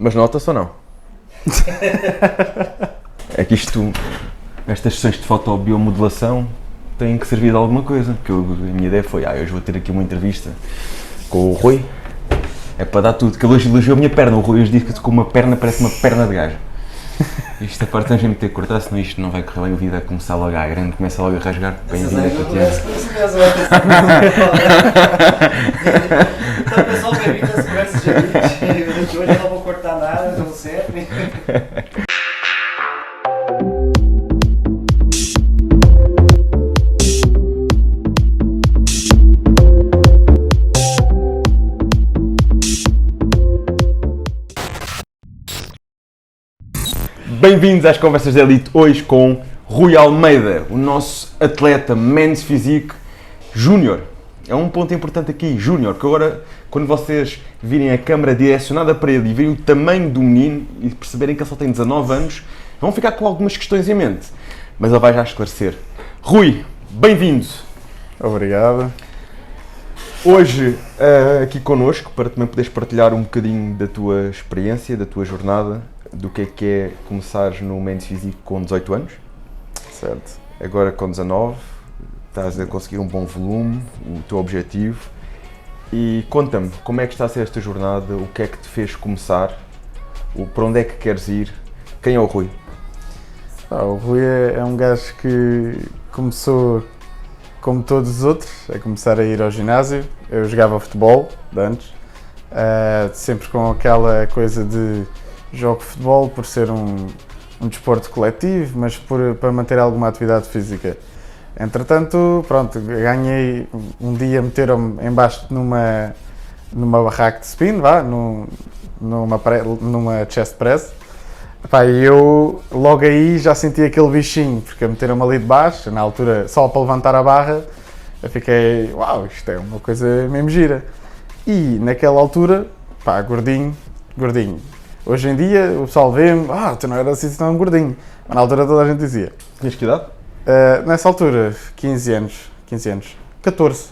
Mas nota-se ou não? É que estas sessões de fotobiomodelação têm que servir de alguma coisa. Porque a minha ideia foi, hoje vou ter aqui uma entrevista com o Rui. É para dar tudo, que ele hoje elogiou a minha perna. O Rui hoje disse que com uma perna parece uma perna de gajo. Esta parte temos mesmo que ter que cortar, senão isto não vai correr bem. A vida a começar logo à grande, começa logo a rasgar. Bem-vindo a Tatiana. Então pessoal, bem-vindo às conversas de amigos. Hoje eu não vou cortar nada, como sempre. Bem-vindos às Conversas de Elite, hoje com Rui Almeida, o nosso atleta Men's Physique Júnior. É um ponto importante aqui, Júnior, que agora, quando vocês virem a câmera direcionada para ele e virem o tamanho do menino e perceberem que ele só tem 19 anos, vão ficar com algumas questões em mente, mas ele vai já esclarecer. Rui, bem-vindo. Obrigado. Hoje, aqui connosco, para também poderes partilhar um bocadinho da tua experiência, da tua jornada, do que é começares no Men's Physique com 18 anos. Certo. Agora com 19, estás a conseguir um bom volume, o teu objetivo. E conta-me, como é que está a ser esta jornada, o que é que te fez começar, para onde é que queres ir, quem é o Rui? O Rui é um gajo que começou como todos os outros, a começar a ir ao ginásio. Eu jogava futebol de antes, sempre com aquela coisa de jogo futebol por ser um desporto coletivo, mas para manter alguma atividade física. Entretanto, pronto, ganhei um dia, meteram-me embaixo numa barraca de spin, numa chest press. E eu logo aí já senti aquele bichinho, porque meteram-me ali de baixo, na altura só para levantar a barra, eu fiquei, uau, isto é uma coisa mesmo gira. E naquela altura, gordinho. Hoje em dia o pessoal vê-me, tu não eras assim tão gordinho, mas na altura toda a gente dizia. Tinhas que idade? Nessa altura, 15 anos, 14.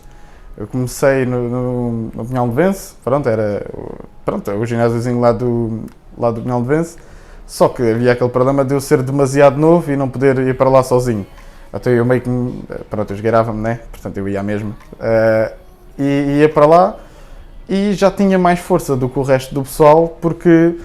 Eu comecei no Pinhal de Vence, era o ginásiozinho lá do Pinhal de Vence, só que havia aquele problema de eu ser demasiado novo e não poder ir para lá sozinho. Então eu meio que, eu esgueirava-me, né? Portanto eu ia mesmo, e ia para lá e já tinha mais força do que o resto do pessoal, porque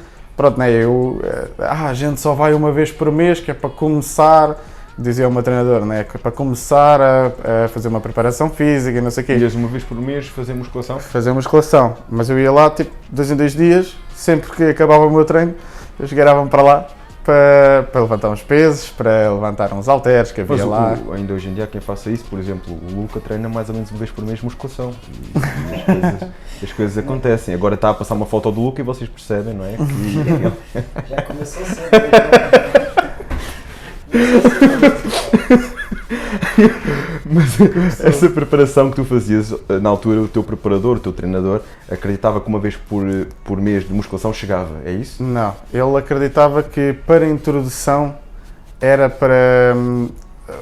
a gente só vai uma vez por mês, que é para começar, dizia o meu treinador, que é para começar a fazer uma preparação física e não sei o quê. Ias uma vez por mês fazer musculação? Fazer musculação, mas eu ia lá, 2 em 2 dias, sempre que acabava o meu treino, eu chegavam para lá para levantar uns pesos, para levantar uns halteres que havia lá. Ainda hoje em dia, quem faça isso, por exemplo, o Luca treina mais ou menos uma vez por mês musculação. E as coisas acontecem. Agora está a passar uma foto do Luca e vocês percebem, não é? Já começou sempre. Mas essa preparação que tu fazias, na altura, o teu preparador, o teu treinador, acreditava que uma vez por mês de musculação chegava, é isso? Não, ele acreditava que para a introdução era para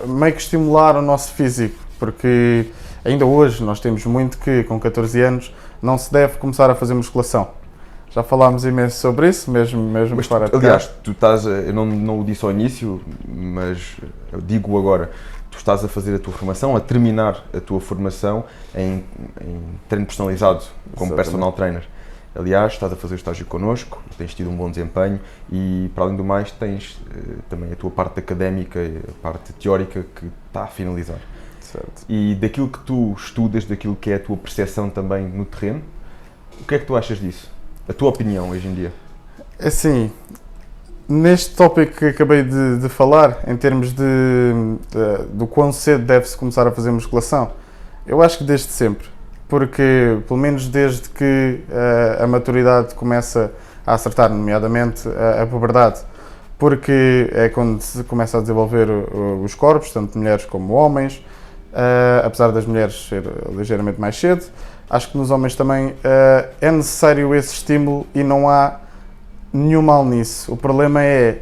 meio que estimular o nosso físico, porque ainda hoje nós temos muito que com 14 anos não se deve começar a fazer musculação. Já falámos imenso sobre isso, mesmo mas fora de aliás, tu estás, eu não o disse ao início, mas eu digo agora, tu estás a fazer a tua formação, a terminar a tua formação em treino personalizado, como personal trainer. Aliás, estás a fazer o estágio connosco, tens tido um bom desempenho e, para além do mais, tens também a tua parte académica, a parte teórica que está a finalizar. Certo. E daquilo que tu estudas, daquilo que é a tua percepção também no terreno, o que é que tu achas disso? A tua opinião hoje em dia? Assim, neste tópico que acabei de falar, em termos do quão cedo deve-se começar a fazer musculação, eu acho que desde sempre, porque pelo menos desde que a maturidade começa a acertar, nomeadamente a puberdade, porque é quando se começa a desenvolver os corpos, tanto mulheres como homens, apesar das mulheres ser ligeiramente mais cedo. Acho que nos homens também é necessário esse estímulo e não há nenhum mal nisso. O problema é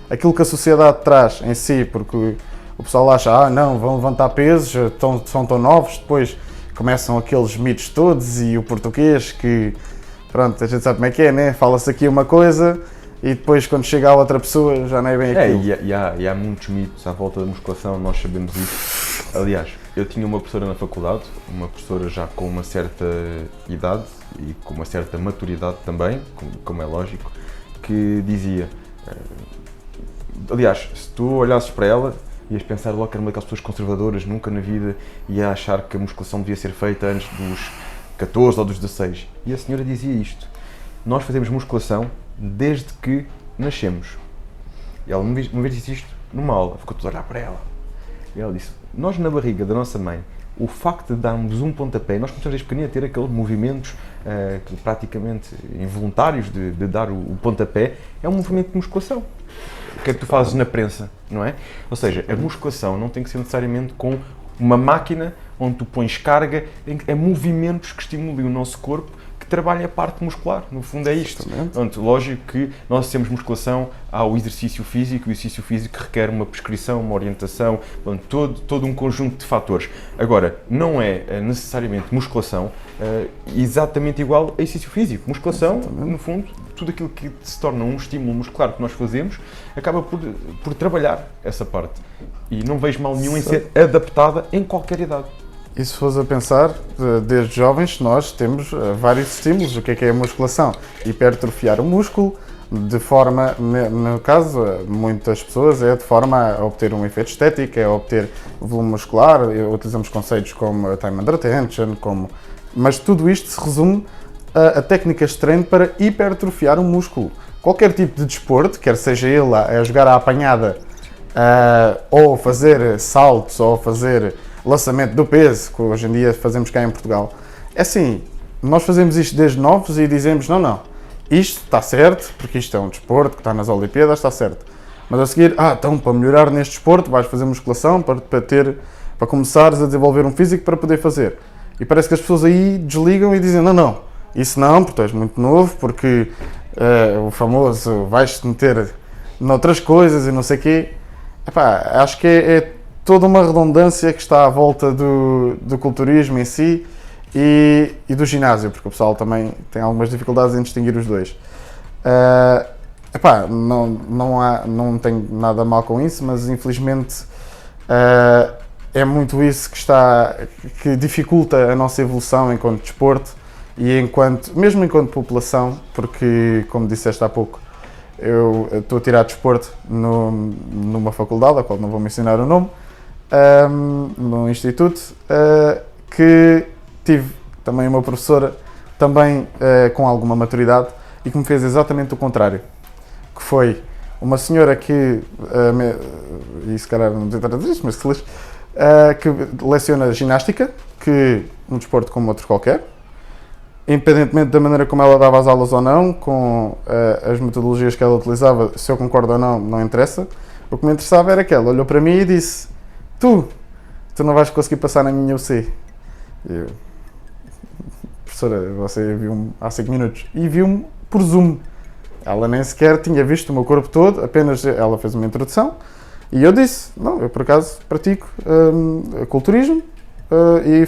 aquilo que a sociedade traz em si, porque o pessoal acha, não, vão levantar pesos, são tão novos, depois começam aqueles mitos todos e o português que pronto, a gente sabe como é que é, né? Fala-se aqui uma coisa e depois quando chega a outra pessoa já não é bem aquilo. E há muitos mitos à volta da musculação, nós sabemos isso. Aliás, eu tinha uma professora na faculdade, uma professora já com uma certa idade e com uma certa maturidade também, como é lógico, que dizia, aliás, se tu olhasses para ela, ias pensar logo que era uma daquelas pessoas conservadoras, nunca na vida ia achar que a musculação devia ser feita antes dos 14 ou dos 16. E a senhora dizia isto: nós fazemos musculação desde que nascemos. E ela uma vez disse isto numa aula, ficou tudo a olhar para ela. E ela disse: nós na barriga da nossa mãe, o facto de darmos um pontapé, nós começamos desde pequenino a ter aqueles movimentos praticamente involuntários de dar o pontapé, é um movimento de musculação. O que é que tu fazes na prensa, não é? Ou seja, a musculação não tem que ser necessariamente com uma máquina onde tu pões carga, é movimentos que estimulem o nosso corpo, que trabalhem a parte muscular, no fundo é isto. Portanto, lógico que nós temos musculação ao exercício físico, e o exercício físico requer uma prescrição, uma orientação, portanto, todo um conjunto de fatores. Agora, não é necessariamente musculação exatamente igual a exercício físico. Musculação, no fundo, tudo aquilo que se torna um estímulo muscular que nós fazemos, acaba por trabalhar essa parte. E não vejo mal nenhum em ser adaptada em qualquer idade. E se fores a pensar, desde jovens nós temos vários estímulos. O que é a musculação? Hipertrofiar o músculo, de forma, no caso, muitas pessoas, é de forma a obter um efeito estético, é obter volume muscular, utilizamos conceitos como time under tension, mas tudo isto se resume a técnicas de treino para hipertrofiar o músculo. Qualquer tipo de desporto, quer seja ele a jogar à apanhada, ou fazer saltos, ou fazer lançamento do peso, que hoje em dia fazemos cá em Portugal. É assim, nós fazemos isto desde novos e dizemos, não, isto está certo, porque isto é um desporto que está nas Olimpíadas, está certo. Mas a seguir, então para melhorar neste desporto vais fazer musculação para começares a desenvolver um físico para poder fazer. E parece que as pessoas aí desligam e dizem, não, isso não, porque tu és muito novo, porque o famoso vais-te meter noutras coisas e não sei o quê. Epá, acho que é toda uma redundância que está à volta do culturismo em si e do ginásio, porque o pessoal também tem algumas dificuldades em distinguir os dois. Não tenho nada mal com isso, mas infelizmente é muito isso que dificulta a nossa evolução enquanto desporto e mesmo enquanto população, porque, como disseste há pouco, eu estou a tirar desporto numa faculdade, a qual não vou mencionar o nome, no instituto, que tive também uma professora também com alguma maturidade e que me fez exatamente o contrário, que foi uma senhora que, e se calhar não devia estar a dizer isto, mas que leciona ginástica, que um desporto como outro qualquer, independentemente da maneira como ela dava as aulas ou não, com as metodologias que ela utilizava, se eu concordo ou não, não interessa. O que me interessava era que ela olhou para mim e disse: tu não vais conseguir passar na minha UC. E eu: professora, você viu-me há 5 minutos. E viu-me por Zoom. Ela nem sequer tinha visto o meu corpo todo, apenas ela fez uma introdução. E eu disse: não, eu por acaso pratico culturismo e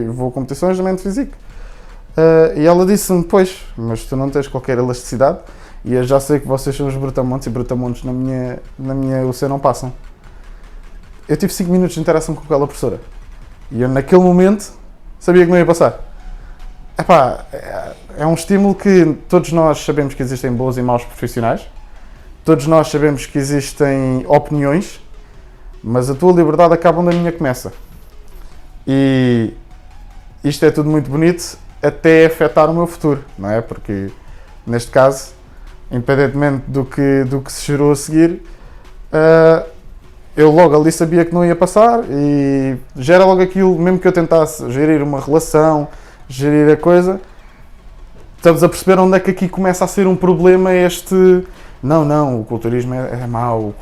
vou a competições de mente físico. E ela disse-me: pois, mas tu não tens qualquer elasticidade e eu já sei que vocês são os brutamontes e brutamontes na minha UC não passam. Eu tive 5 minutos de interação com aquela professora e eu naquele momento sabia que não ia passar. Epá, é um estímulo que todos nós sabemos que existem bons e maus profissionais, todos nós sabemos que existem opiniões, mas a tua liberdade acaba onde a minha começa. E isto é tudo muito bonito até afetar o meu futuro, não é? Porque, neste caso, independentemente do que se gerou a seguir, eu logo ali sabia que não ia passar e gera logo aquilo, mesmo que eu tentasse gerir uma relação, gerir a coisa, estamos a perceber onde é que aqui começa a ser um problema não, o culturismo é mau,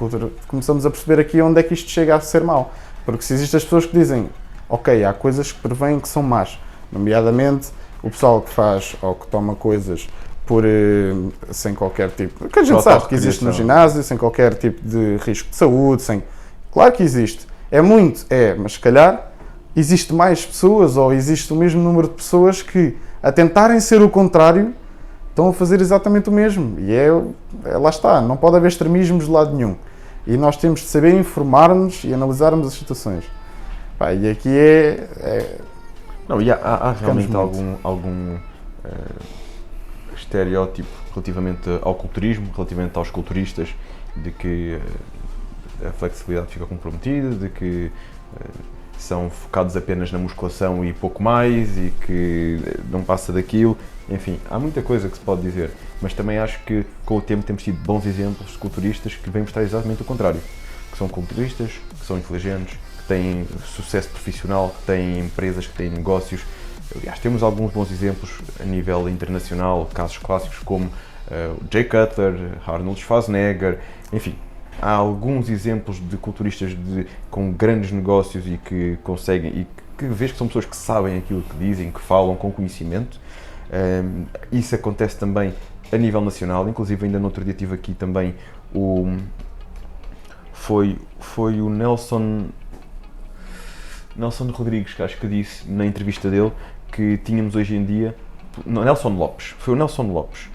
começamos a perceber aqui onde é que isto chega a ser mau, porque se existem as pessoas que dizem, ok, há coisas que prevêem que são más, nomeadamente o pessoal que faz ou que toma coisas sem qualquer tipo, que a gente sabe que existe no ginásio, sem qualquer tipo de risco de saúde, claro que existe, mas se calhar existe mais pessoas ou existe o mesmo número de pessoas que a tentarem ser o contrário, estão a fazer exatamente o mesmo. E lá está, não pode haver extremismos de lado nenhum. E nós temos de saber informar-nos e analisarmos as situações. Pá, e aqui Não, e há realmente muito. algum estereótipo relativamente ao culturismo, relativamente aos culturistas, de que a flexibilidade fica comprometida, de que são focados apenas na musculação e pouco mais, e que não passa daquilo. Enfim, há muita coisa que se pode dizer, mas também acho que com o tempo temos tido bons exemplos de culturistas que vêm mostrar exatamente o contrário, que são culturistas, que são inteligentes, que têm sucesso profissional, que têm empresas, que têm negócios. Aliás, temos alguns bons exemplos a nível internacional, casos clássicos como Jay Cutler, Arnold Schwarzenegger, enfim. Há alguns exemplos de culturistas com grandes negócios e que conseguem, e que vês que são pessoas que sabem aquilo que dizem, que falam com conhecimento. Isso acontece também a nível nacional, inclusive ainda no outro dia tive aqui também foi o Nelson Rodrigues, que acho que disse na entrevista dele que tínhamos hoje em dia, Nelson Lopes, foi o Nelson Lopes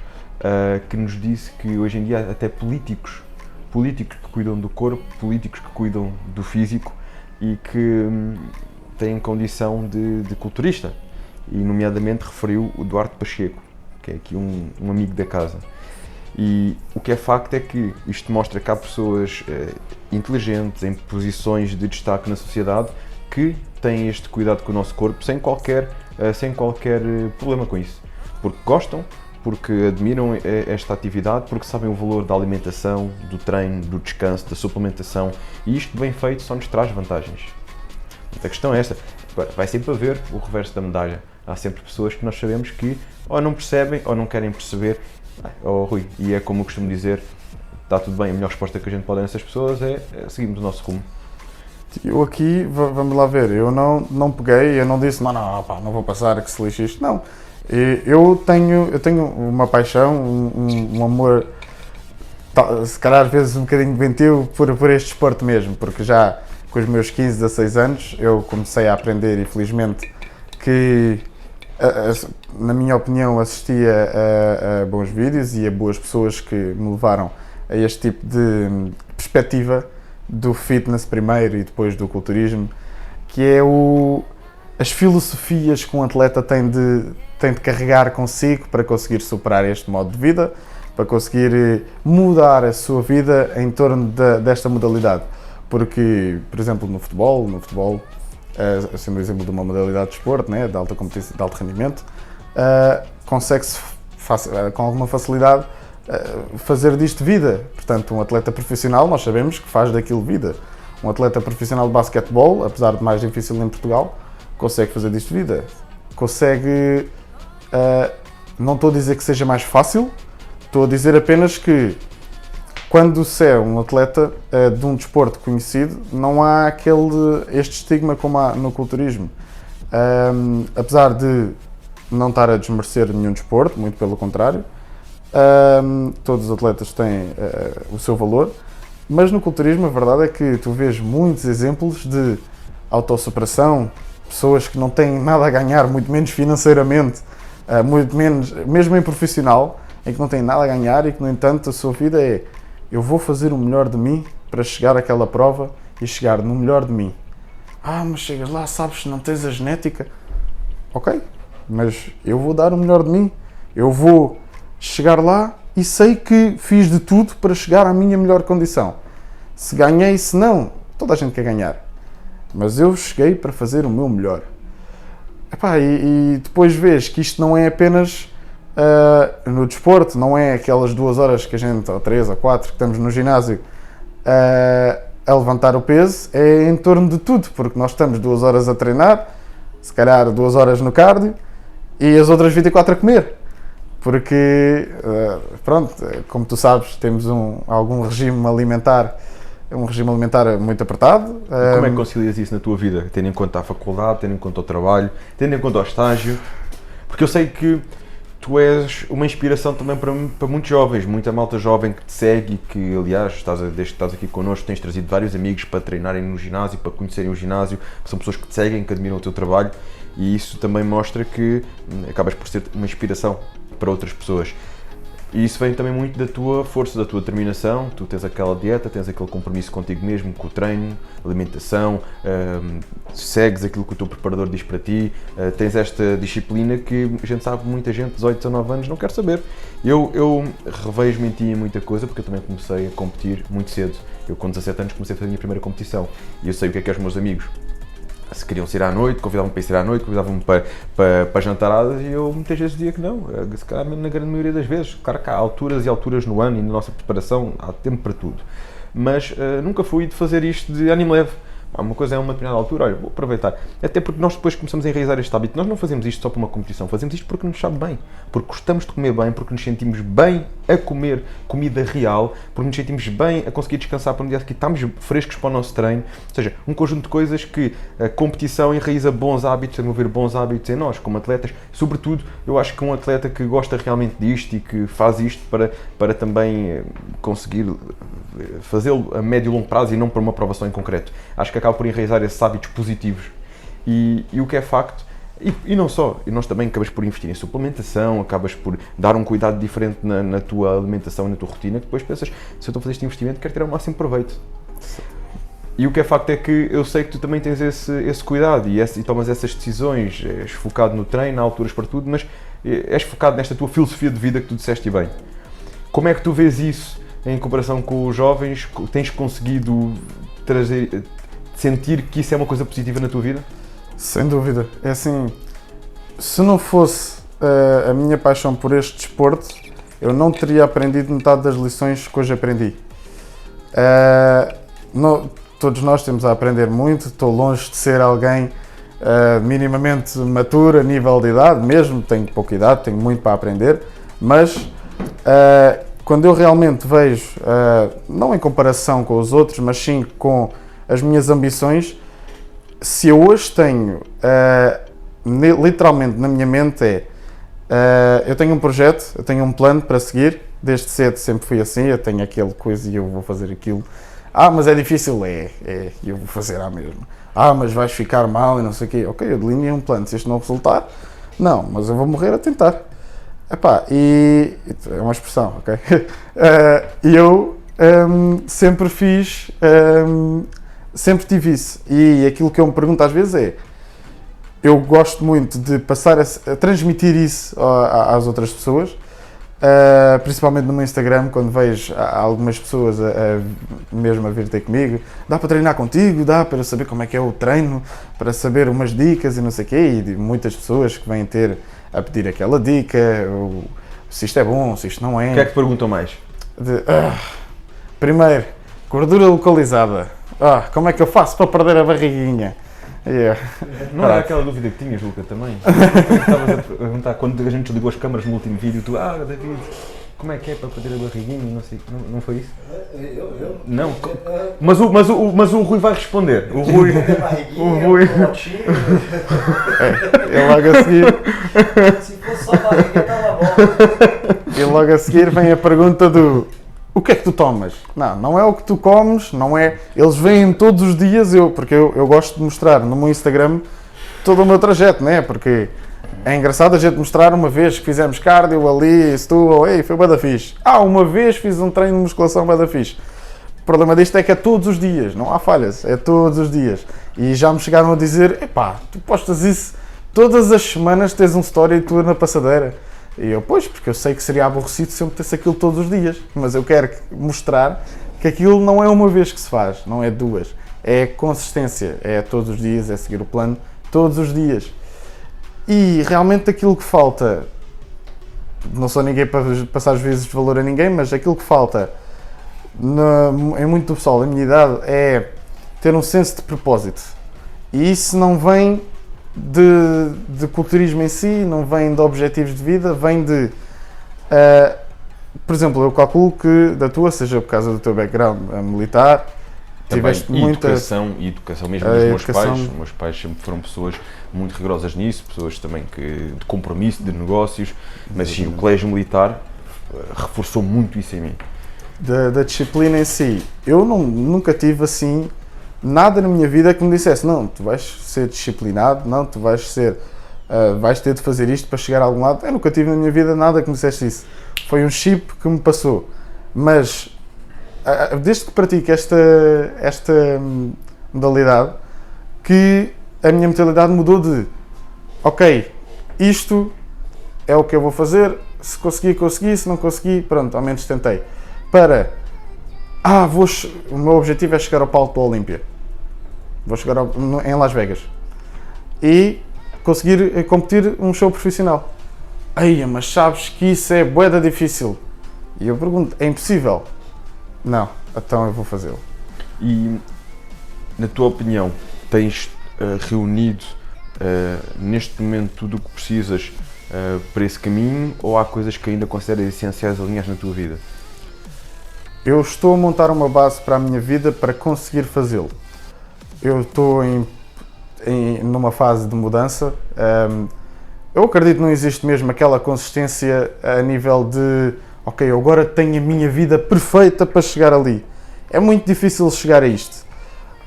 que nos disse que hoje em dia até políticos que cuidam do corpo, políticos que cuidam do físico e que têm condição de culturista. E nomeadamente referiu o Duarte Pacheco, que é aqui um amigo da casa. E o que é facto é que isto mostra que há pessoas inteligentes, em posições de destaque na sociedade, que têm este cuidado com o nosso corpo sem qualquer problema com isso. Porque gostam, porque admiram esta atividade, porque sabem o valor da alimentação, do treino, do descanso, da suplementação, e isto bem feito só nos traz vantagens. A questão é esta, vai sempre haver o reverso da medalha. Há sempre pessoas que nós sabemos que ou não percebem ou não querem perceber. Rui, e é como eu costumo dizer, está tudo bem, a melhor resposta que a gente pode dar a essas pessoas é seguirmos o nosso rumo. Eu aqui, vamos lá ver, eu não peguei, eu não disse, não vou passar, que se lixe isto, não. Eu tenho uma paixão, um amor, se calhar às vezes um bocadinho doentio por este desporto mesmo, porque já com os meus 15, 16 anos eu comecei a aprender e felizmente que, na minha opinião, assistia a bons vídeos e a boas pessoas que me levaram a este tipo de perspectiva do fitness primeiro e depois do culturismo, que é as filosofias que um atleta tem de carregar consigo para conseguir superar este modo de vida, para conseguir mudar a sua vida em torno desta modalidade. Porque, por exemplo, no futebol, sendo o exemplo de uma modalidade de desporto, né, de alta competição, de alto rendimento, consegue-se com alguma facilidade fazer disto vida. Portanto, um atleta profissional, nós sabemos que faz daquilo vida. Um atleta profissional de basquetebol, apesar de mais difícil em Portugal, consegue fazer disto vida. Consegue, não estou a dizer que seja mais fácil, estou a dizer apenas que quando se é um atleta de um desporto conhecido, não há este estigma como há no culturismo. Apesar de não estar a desmerecer nenhum desporto, muito pelo contrário, todos os atletas têm o seu valor, mas no culturismo a verdade é que tu vês muitos exemplos de autossuperação, pessoas que não têm nada a ganhar, muito menos financeiramente, muito menos, mesmo em profissional, em que não têm nada a ganhar e que, no entanto, a sua vida é: eu vou fazer o melhor de mim para chegar àquela prova e chegar no melhor de mim. Mas chegas lá, sabes, não tens a genética. Ok, mas eu vou dar o melhor de mim. Eu vou chegar lá e sei que fiz de tudo para chegar à minha melhor condição. Se ganhei, se não, toda a gente quer ganhar. Mas eu cheguei para fazer o meu melhor. E depois vês que isto não é apenas no desporto, não é aquelas 2 horas que a gente, ou 3 ou 4, que estamos no ginásio a levantar o peso, é em torno de tudo, porque nós estamos 2 horas a treinar, se calhar 2 horas no cardio e as outras 24 a comer. Porque, como tu sabes, temos algum regime alimentar, muito apertado. Como é que concilias isso na tua vida, tendo em conta a faculdade, tendo em conta o trabalho, tendo em conta o estágio? Porque eu sei que tu és uma inspiração também para muitos jovens, muita malta jovem que te segue e que, aliás, desde que estás aqui connosco, tens trazido vários amigos para treinarem no ginásio, para conhecerem o ginásio, que são pessoas que te seguem, que admiram o teu trabalho. e isso também mostra que acabas por ser uma inspiração para outras pessoas. E isso vem também muito da tua força, da tua determinação. Tu tens aquela dieta, tens aquele compromisso contigo mesmo, com o treino, alimentação, segues aquilo que o teu preparador diz para ti, tens esta disciplina que a gente sabe, muita gente, 18, 19 anos, não quer saber. Eu revejo-me em ti em muita coisa, porque eu também comecei a competir muito cedo. Eu com 17 anos comecei a fazer a minha primeira competição e eu sei o que é os meus amigos. Se queriam sair à noite, convidavam-me para ir à noite, convidavam-me para jantaradas e eu muitas vezes dizia que não, se calhar na grande maioria das vezes. Claro que há alturas e alturas no ano e na nossa preparação há tempo para tudo, mas nunca fui de fazer isto de ânimo leve. Uma coisa é uma determinada altura, olha, vou aproveitar. Até porque nós depois começamos a enraizar este hábito. Nós não fazemos isto só para uma competição, fazemos isto porque nos sabe bem, porque gostamos de comer bem, porque nos sentimos bem a comer comida real, porque nos sentimos bem a conseguir descansar para um dia seguinte, estamos frescos para o nosso treino. Ou seja, um conjunto de coisas que a competição enraiza bons hábitos, a desenvolver bons hábitos em nós, como atletas. Sobretudo, eu acho que um atleta que gosta realmente disto e que faz isto para também conseguir fazê-lo a médio e longo prazo e não para uma aprovação em concreto. Acho que acaba por enraizar esses hábitos positivos. E o que é facto, e não só, e nós também acabas por investir em suplementação, acabas por dar um cuidado diferente na tua alimentação e na tua rotina, que depois pensas, se eu estou a fazer este investimento, quero tirar o máximo proveito. E o que é facto é que eu sei que tu também tens esse cuidado e tomas essas decisões, és focado no treino, há alturas para tudo, mas és focado nesta tua filosofia de vida que tu disseste bem. Como é que tu vês isso em comparação com os jovens? Tens conseguido sentir que isso é uma coisa positiva na tua vida? Sem dúvida. É assim, se não fosse a minha paixão por este desporto, eu não teria aprendido metade das lições que hoje aprendi. Todos nós temos a aprender muito, estou longe de ser alguém minimamente maturo a nível de idade, mesmo tenho pouca idade, tenho muito para aprender, mas quando eu realmente vejo, não em comparação com os outros, mas sim com as minhas ambições, se eu hoje tenho, literalmente na minha mente eu tenho um projeto, eu tenho um plano para seguir, desde cedo sempre fui assim, eu tenho aquele coisa e eu vou fazer aquilo. Mas é difícil, eu vou fazer à mesma. Mas vais ficar mal e não sei o quê. Ok, eu delineei um plano, se isto não resultar, não, mas eu vou morrer a tentar. E é uma expressão, ok? Eu sempre fiz, sempre tive isso. E aquilo que eu me pergunto às vezes é, eu gosto muito de passar a transmitir isso às outras pessoas, principalmente no meu Instagram, quando vejo algumas pessoas mesmo a vir ter comigo, dá para treinar contigo, dá para saber como é que é o treino, para saber umas dicas e não sei o quê, e muitas pessoas que vêm ter a pedir aquela dica, se isto é bom, se isto não é. O que é que te perguntam mais? Primeiro, gordura localizada. Como é que eu faço para perder a barriguinha? Não era aquela dúvida que tinhas, Luca, também? Estavas a perguntar, quando a gente desligou as câmaras no último vídeo, tu, David, como é que é para perder a barriguinha? Não sei, não foi isso? Eu? Não, mas o Rui vai responder. O Rui. Ele logo a seguir. Se fosse só barriga, estava bom. E logo a seguir vem a pergunta do: o que é que tu tomas? Não é o que tu comes, não é. Eles vêm todos os dias, porque eu gosto de mostrar no meu Instagram todo o meu trajeto, né? Porque é engraçado a gente mostrar uma vez que fizemos cardio ali, foi bué da fixe. Uma vez fiz um treino de musculação bué da fixe. O problema disto é que é todos os dias, não há falhas, é todos os dias. E já me chegaram a dizer, tu postas isso todas as semanas, tens um story tua na passadeira. E eu, porque eu sei que seria aborrecido se eu metesse aquilo todos os dias, mas eu quero mostrar que aquilo não é uma vez que se faz, não é duas, é consistência, é todos os dias, é seguir o plano todos os dias. E realmente aquilo que falta, não sou ninguém para passar juízos de valor a ninguém, mas aquilo que falta em muito do pessoal da minha idade é ter um senso de propósito. E isso não vem de culturismo em si, não vem de objetivos de vida, vem de... por exemplo, eu calculo que da tua, seja por causa do teu background militar, tiveste muita... educação mesmo dos meus pais. Os meus pais sempre foram pessoas muito rigorosas nisso, pessoas também de compromisso, de negócios, mas sim, o colégio militar reforçou muito isso em mim. Da disciplina em si, eu nunca tive assim nada na minha vida que me dissesse, não, tu vais ser disciplinado, não, tu vais ser, vais ter de fazer isto para chegar a algum lado. Eu nunca tive na minha vida nada que me dissesse isso. Foi um chip que me passou. Mas, desde que pratico esta modalidade, que a minha mentalidade mudou de, ok, isto é o que eu vou fazer, se conseguir, consegui, se não conseguir, pronto, ao menos tentei. Para, o meu objetivo é chegar ao palco da Olímpia. Vou chegar em Las Vegas. E conseguir competir um show profissional. Eia, mas sabes que isso é bué da difícil. E eu pergunto, é impossível? Não, então eu vou fazê-lo. E, na tua opinião, tens reunido neste momento tudo o que precisas para esse caminho, ou há coisas que ainda consideras essenciais alinhadas na tua vida? Eu estou a montar uma base para a minha vida para conseguir fazê-lo. Eu estou numa fase de mudança. Eu acredito que não existe mesmo aquela consistência a nível de, ok, eu agora tenho a minha vida perfeita para chegar ali. É muito difícil chegar a isto.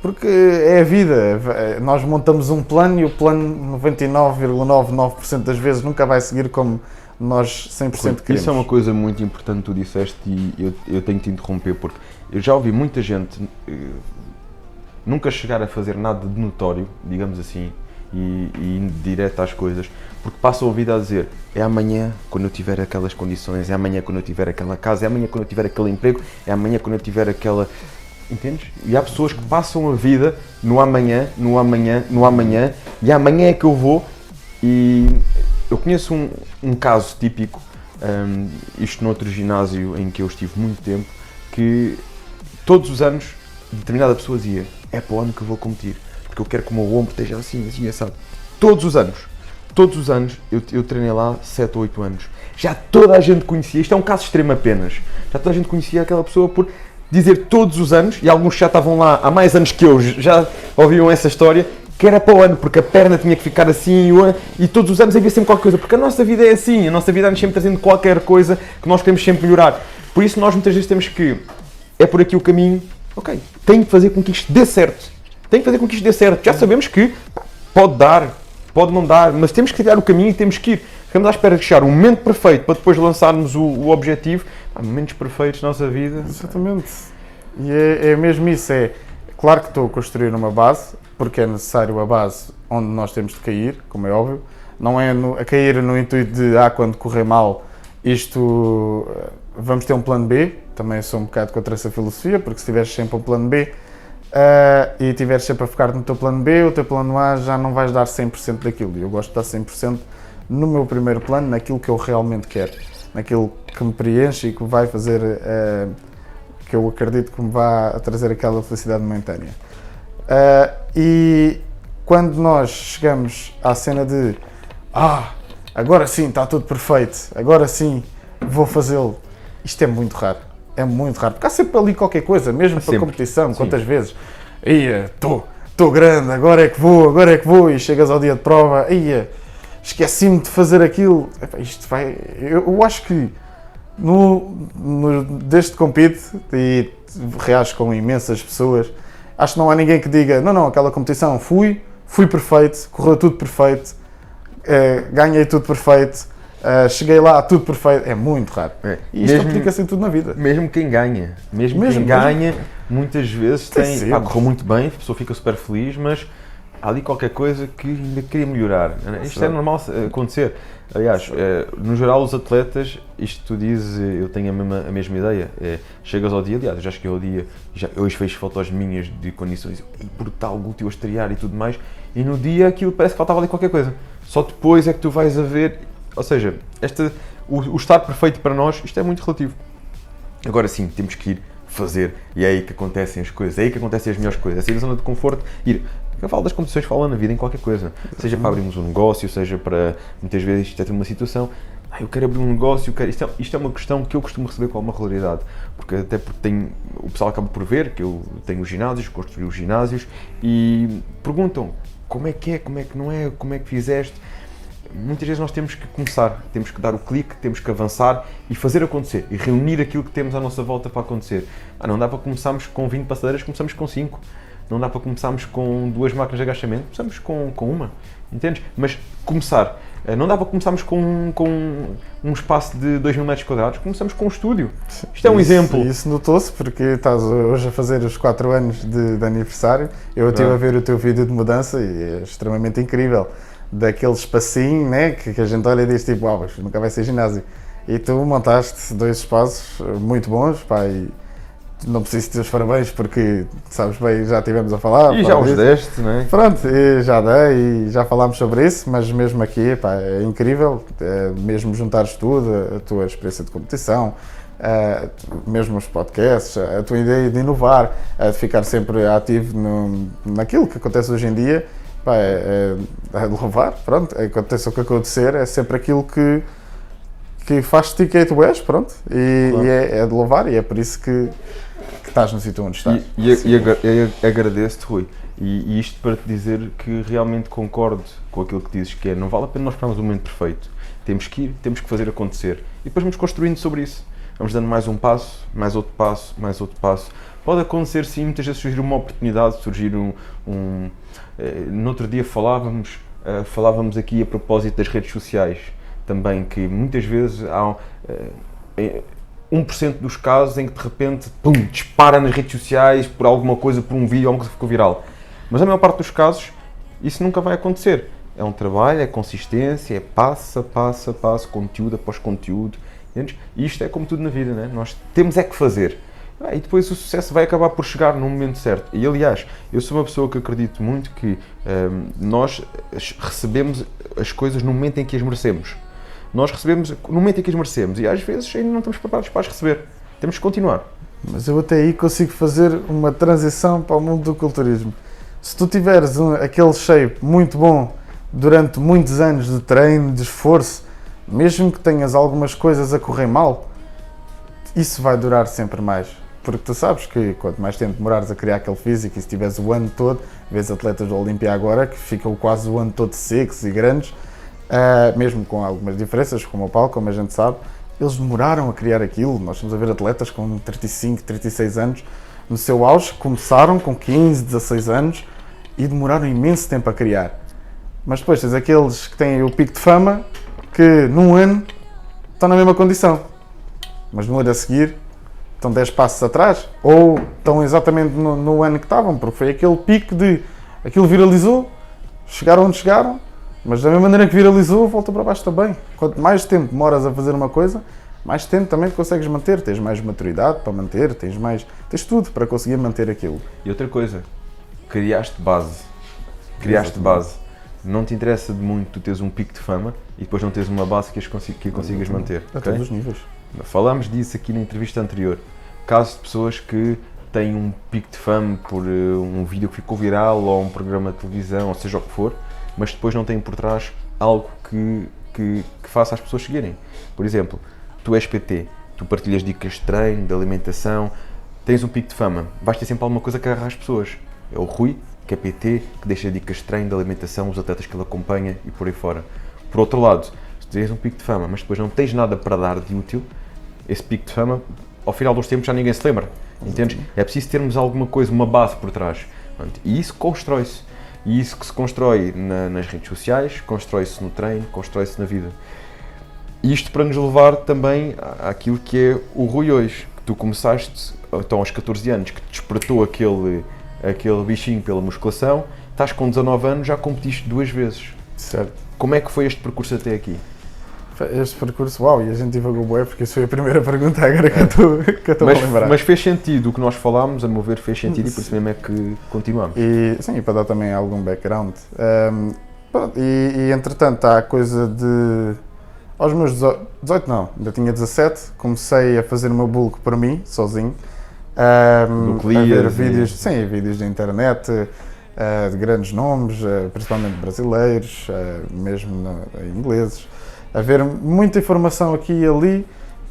Porque é a vida, nós montamos um plano e o plano 99,99% das vezes nunca vai seguir como nós 100% queremos. Isso é uma coisa muito importante que tu disseste e eu tenho que te interromper, porque eu já ouvi muita gente nunca chegar a fazer nada de notório, digamos assim, e ir direto às coisas, porque passam a vida a dizer, é amanhã quando eu tiver aquelas condições, é amanhã quando eu tiver aquela casa, é amanhã quando eu tiver aquele emprego, é amanhã quando eu tiver aquela... Entendes? E há pessoas que passam a vida no amanhã, no amanhã, no amanhã, e amanhã é que eu vou. E eu conheço um caso típico, isto noutro ginásio em que eu estive muito tempo, que todos os anos determinada pessoa dizia, é para o ano que eu vou competir, porque eu quero que o meu ombro esteja assim, assado. Todos os anos, eu treinei lá 7 ou 8 anos. Já toda a gente conhecia, isto é um caso extremo apenas, já toda a gente conhecia aquela pessoa por dizer todos os anos, e alguns já estavam lá há mais anos que eu, já ouviam essa história, que era para o ano, porque a perna tinha que ficar assim, e todos os anos havia sempre qualquer coisa, porque a nossa vida é assim, a nossa vida anda sempre trazendo qualquer coisa que nós queremos sempre melhorar. Por isso nós muitas vezes temos que, é por aqui o caminho, ok, tenho que fazer com que isto dê certo, já sabemos que pode dar, pode não dar, mas temos que criar o caminho e temos que ir. Ficamos à espera de chegar o momento perfeito para depois lançarmos o objetivo. Há momentos perfeitos na nossa vida. Exatamente. E é mesmo isso. É claro que estou a construir uma base, porque é necessário a base onde nós temos de cair, como é óbvio. Não é a cair no intuito de, quando correr mal, isto vamos ter um plano B. Também sou um bocado contra essa filosofia, porque se tiveres sempre um plano B e estiveres sempre a focar no teu plano B, o teu plano A já não vais dar 100% daquilo. E eu gosto de dar 100% no meu primeiro plano, naquilo que eu realmente quero, naquilo que me preenche e que vai fazer, que eu acredito que me vá trazer aquela felicidade momentânea. E quando nós chegamos à cena de agora sim está tudo perfeito, agora sim vou fazê-lo, isto é muito raro, porque há sempre ali qualquer coisa, mesmo para a competição, quantas vezes, estou grande, agora é que vou, e chegas ao dia de prova, esqueci-me de fazer aquilo. Isto vai. Eu acho que desde que compito e reajo com imensas pessoas, acho que não há ninguém que diga não, aquela competição fui perfeito, correu tudo perfeito, ganhei tudo perfeito, cheguei lá, tudo perfeito. É muito raro. E isto aplica-se em tudo na vida. Mesmo quem ganha, muitas vezes correu muito bem, a pessoa fica super feliz, mas há ali qualquer coisa que ainda queria melhorar. Isto é normal acontecer. Aliás, no geral, os atletas, isto tu dizes, eu tenho a mesma ideia. Chegas ao dia, aliás, eu já cheguei ao dia, hoje fez fotos minhas de condições brutal, glúteo a estrear e tudo mais, e no dia aquilo parece que faltava ali qualquer coisa. Só depois é que tu vais a ver, ou seja, o estar perfeito para nós, isto é muito relativo. Agora sim, temos que ir fazer, e é aí que acontecem as coisas, é aí que acontecem as melhores coisas, é sair da zona de conforto, ir. Eu falo das competições, falo na vida em qualquer coisa, seja para abrirmos um negócio, seja para, muitas vezes, isto é uma situação, eu quero abrir um negócio, isto é uma questão que eu costumo receber com alguma regularidade, porque o pessoal acaba por ver que eu tenho os ginásios, construí os ginásios, e perguntam, como é que não é, como é que fizeste? Muitas vezes nós temos que começar, temos que dar o clique, temos que avançar e fazer acontecer, e reunir aquilo que temos à nossa volta para acontecer. Não dá para começarmos com 20 passadeiras, começamos com 5. não dá para começarmos com 2 máquinas de agachamento, começamos com uma, entendes? Mas começar, não dá para começarmos com um espaço de 2.000 metros quadrados, começamos com um estúdio. Isto é um exemplo. Isso notou-se porque estás hoje a fazer os 4 anos de aniversário. Eu estive a ver o teu vídeo de mudança e é extremamente incrível. Daquele espacinho, né, que a gente olha e diz tipo, uau, isto nunca vai ser ginásio. E tu montaste 2 espaços muito bons, pá, e não preciso ter os parabéns porque, sabes bem, já estivemos a falar. E já os deste, não é? Pronto, e já dei e já falámos sobre isso, mas mesmo aqui, pá, é incrível, mesmo juntares tudo, a tua experiência de competição, mesmo os podcasts, a tua ideia de inovar, de ficar sempre ativo naquilo que acontece hoje em dia. Pá, é de louvar, pronto, aconteça o que acontecer, é sempre aquilo que faz-te ti quem tu és, pronto, Claro. e é de louvar e é por isso que estás no sítio onde estás. E agradeço-te, Rui, e isto para te dizer que realmente concordo com aquilo que dizes, que é, não vale a pena nós esperarmos o momento perfeito, temos que ir, temos que fazer acontecer, e depois vamos construindo sobre isso, vamos dando mais um passo, mais outro passo, mais outro passo. Pode acontecer sim, muitas vezes surgir uma oportunidade, surgir no outro dia falávamos aqui a propósito das redes sociais também, que muitas vezes há 1% dos casos em que de repente, pum, dispara nas redes sociais por alguma coisa, por um vídeo, algo que ficou viral. Mas a maior parte dos casos isso nunca vai acontecer. É um trabalho, é consistência, é passo a passo, conteúdo após conteúdo, entendes? E isto é como tudo na vida, né? Nós temos é que fazer. E depois o sucesso vai acabar por chegar no momento certo. E aliás, eu sou uma pessoa que acredito muito que nós recebemos as coisas no momento em que as merecemos. Nós recebemos no momento em que as merecemos e às vezes ainda não estamos preparados para as receber. Temos que continuar. Mas eu até aí consigo fazer uma transição para o mundo do culturismo. Se tu tiveres aquele shape muito bom durante muitos anos de treino, de esforço, mesmo que tenhas algumas coisas a correr mal, isso vai durar sempre mais. Porque tu sabes que quanto mais tempo demorares a criar aquele físico, e se tiveres o ano todo, vês atletas da Olímpia agora que ficam quase o ano todo secos e grandes, mesmo com algumas diferenças, como o Paulo, como a gente sabe, eles demoraram a criar aquilo. Nós estamos a ver atletas com 35, 36 anos no seu auge, começaram com 15, 16 anos e demoraram imenso tempo a criar. Mas depois tens aqueles que têm o pico de fama que num ano estão na mesma condição, mas no ano a seguir estão 10 passos atrás, ou estão exatamente no ano que estavam, porque foi aquele pico de aquilo viralizou, chegaram onde chegaram, mas da mesma maneira que viralizou, volta para baixo também. Quanto mais tempo demoras a fazer uma coisa, mais tempo também consegues manter, tens mais maturidade para manter, tens tudo para conseguir manter aquilo. E outra coisa, criaste base. Não te interessa de muito tu teres um pico de fama e depois não teres uma base que a consigas manter. A Okay? todos os níveis. Falámos disso aqui na entrevista anterior. Casos de pessoas que têm um pico de fama por um vídeo que ficou viral ou um programa de televisão, ou seja o que for, mas depois não têm por trás algo que faça as pessoas seguirem. Por exemplo, tu és PT, tu partilhas dicas de treino, de alimentação, tens um pico de fama, vais ter sempre alguma coisa que agarra as pessoas. É o Rui, que é PT, que deixa dicas de treino, de alimentação, os atletas que ele acompanha e por aí fora. Por outro lado, se tens um pico de fama, mas depois não tens nada para dar de útil, esse pico de fama, ao final dos tempos já ninguém se lembra, entendes? É preciso termos alguma coisa, uma base por trás. E isso constrói-se. E isso que se constrói nas redes sociais, constrói-se no treino, constrói-se na vida. Isto para nos levar também àquilo que é o Rui hoje, que tu começaste, então aos 14 anos, que te despertou aquele bichinho pela musculação, estás com 19 anos, já competiste 2 vezes. Certo. Como é que foi este percurso até aqui? Este percurso, uau, e a gente divagou bué, porque isso foi a primeira pergunta agora que eu estou a lembrar. Mas fez sentido o que nós falámos, a meu ver fez sentido e por isso mesmo é que continuamos. E sim, para dar também algum background. Pronto, e entretanto há a coisa de... Aos meus 18 não, ainda tinha 17, comecei a fazer o meu bulk para mim, sozinho. A ver vídeos, sim, vídeos da internet, de grandes nomes, principalmente brasileiros, mesmo ingleses. A ver muita informação aqui e ali,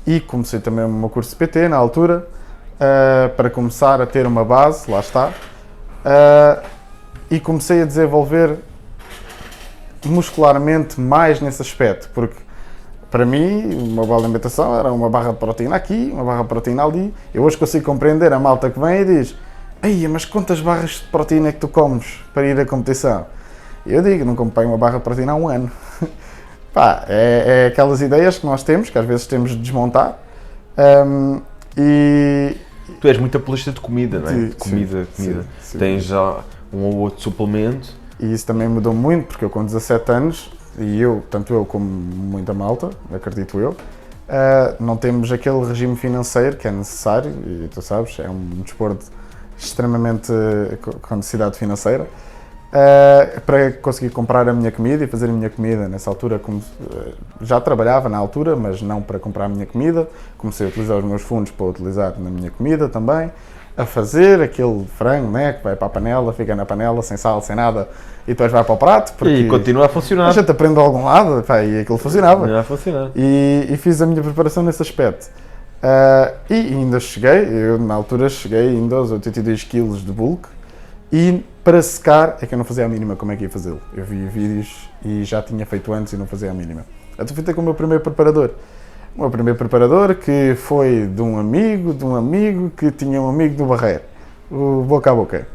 e comecei também o meu curso de PT na altura, para começar a ter uma base, lá está, e comecei a desenvolver muscularmente mais nesse aspecto, porque para mim uma boa alimentação era uma barra de proteína aqui, uma barra de proteína ali. Eu hoje consigo compreender a malta que vem e diz: "Ei, mas quantas barras de proteína é que tu comes para ir à competição?" E eu digo, não como bem uma barra de proteína há um ano. Pá, é aquelas ideias que nós temos, que às vezes temos de desmontar. E Tu és muito apologista de comida, não é? Sim, De comida. sim. Tens já um ou outro suplemento. E isso também mudou muito, porque eu com 17 anos, e tanto eu como muita malta, acredito eu, não temos aquele regime financeiro que é necessário, e tu sabes, é um desporto extremamente com necessidade financeira, para conseguir comprar a minha comida e fazer a minha comida. Nessa altura já trabalhava na altura, mas não para comprar a minha comida, comecei a utilizar os meus fundos para utilizar na minha comida também, a fazer aquele frango, né, que vai para a panela, fica na panela, sem sal, sem nada, e depois vai para o prato. E continua a funcionar. A gente aprende de algum lado, pá, e aquilo funcionava. Continua a funcionar. E fiz a minha preparação nesse aspecto. E ainda eu na altura cheguei ainda aos 82 kg de bulk, e para secar é que eu não fazia a mínima como é que ia fazê-lo. Eu vi vídeos e já tinha feito antes e não fazia a mínima. Então fui ter com o meu primeiro preparador. O meu primeiro preparador, que foi de um amigo que tinha um amigo do Barreiro, o Boca a Boca.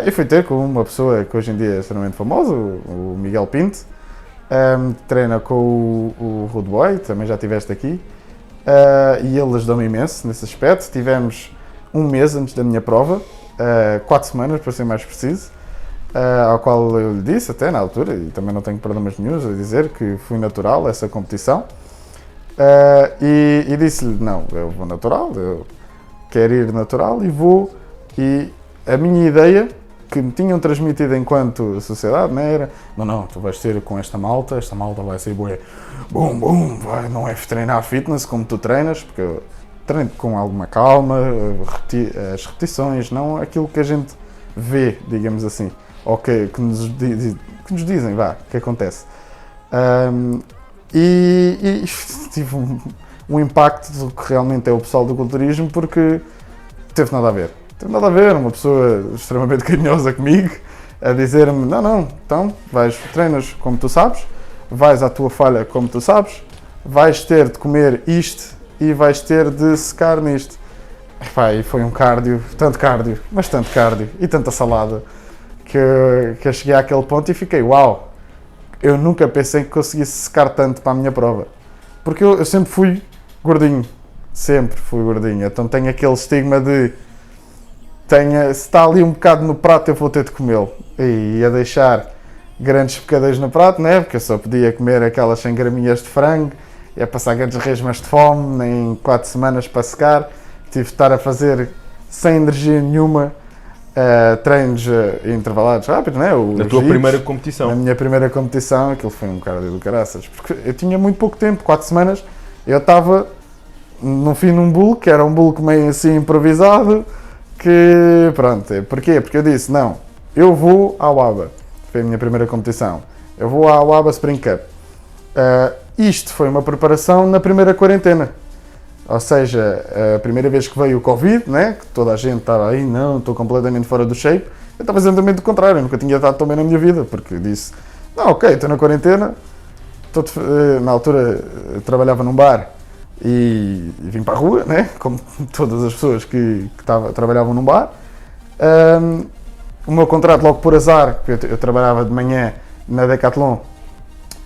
Eu fui ter com uma pessoa que hoje em dia é extremamente famosa, o Miguel Pinto, que treina com o Rude Boy, também já estiveste aqui, e ele ajudou-me imenso nesse aspecto. Tivemos um mês antes da minha prova, 4 semanas para ser mais preciso, ao qual eu lhe disse até na altura, e também não tenho problemas nenhums a dizer que fui natural a essa competição. E disse-lhe, não, eu vou natural, eu quero ir natural e vou. E a minha ideia, que me tinham transmitido enquanto sociedade, não era, não, tu vais ter com esta malta vai ser bué, bum, não é treinar fitness como tu treinas, porque eu treino com alguma calma, as repetições, não aquilo que a gente vê, digamos assim, ou que nos dizem, que acontece. E tive um impacto do que realmente é o pessoal do culturismo, porque teve nada a ver. Uma pessoa extremamente carinhosa comigo, a dizer-me, não, então treinas como tu sabes, vais à tua falha como tu sabes, vais ter de comer isto e vais ter de secar nisto. E foi um cardio, tanto cardio e tanta salada, que eu cheguei àquele ponto e fiquei, uau! Eu nunca pensei que conseguisse secar tanto para a minha prova. Porque eu sempre fui gordinho. Então tenho aquele estigma de... se está ali um bocado no prato, eu vou ter de comê-lo. E ia deixar grandes bocadeiros no prato, né? Porque eu só podia comer aquelas 100 graminhas de frango. Ia passar grandes resmas de fome, nem 4 semanas para secar. Tive de estar a fazer sem energia nenhuma. Treinos intervalados rápidos, né? Na tua primeira competição? Na minha primeira competição, aquilo foi um cardio do caraças, porque eu tinha muito pouco tempo, 4 semanas, eu estava no fim num bulk, que era um bulk meio assim improvisado, que pronto, porquê? Porque eu disse, não, eu vou ao ABA, foi a minha primeira competição, eu vou ao ABA Spring Cup. Isto foi uma preparação na primeira quarentena. Ou seja, a primeira vez que veio o Covid, né, que toda a gente estava aí, não, estou completamente fora do shape, eu estava exatamente do contrário, eu nunca tinha estado tão bem na minha vida, porque disse, não, ok, estou na quarentena, na altura trabalhava num bar e vim para a rua, né, como todas as pessoas que trabalhavam num bar. O meu contrato, logo por azar, eu trabalhava de manhã na Decathlon,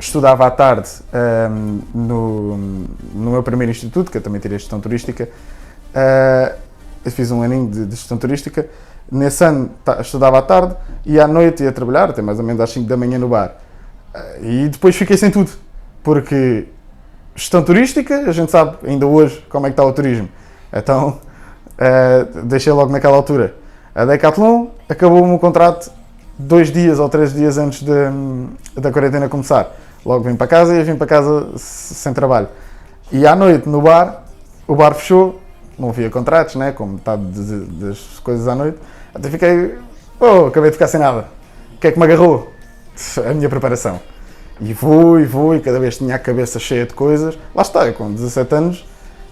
estudava à tarde no meu primeiro instituto, que eu também tirei gestão turística. Eu fiz um aninho de gestão turística. Nesse ano estudava à tarde e à noite ia trabalhar, até mais ou menos às 5 da manhã no bar. E depois fiquei sem tudo, porque gestão turística, a gente sabe ainda hoje como é que está o turismo. Então deixei logo naquela altura. A Decathlon acabou o meu contrato 2 dias ou 3 dias antes da quarentena começar. Logo vim para casa sem trabalho. E à noite no bar, o bar fechou, não havia contratos, né, como metade das coisas à noite. Até fiquei, acabei de ficar sem nada. O que é que me agarrou? A minha preparação. E vou, e cada vez tinha a cabeça cheia de coisas. Lá está, eu com 17 anos,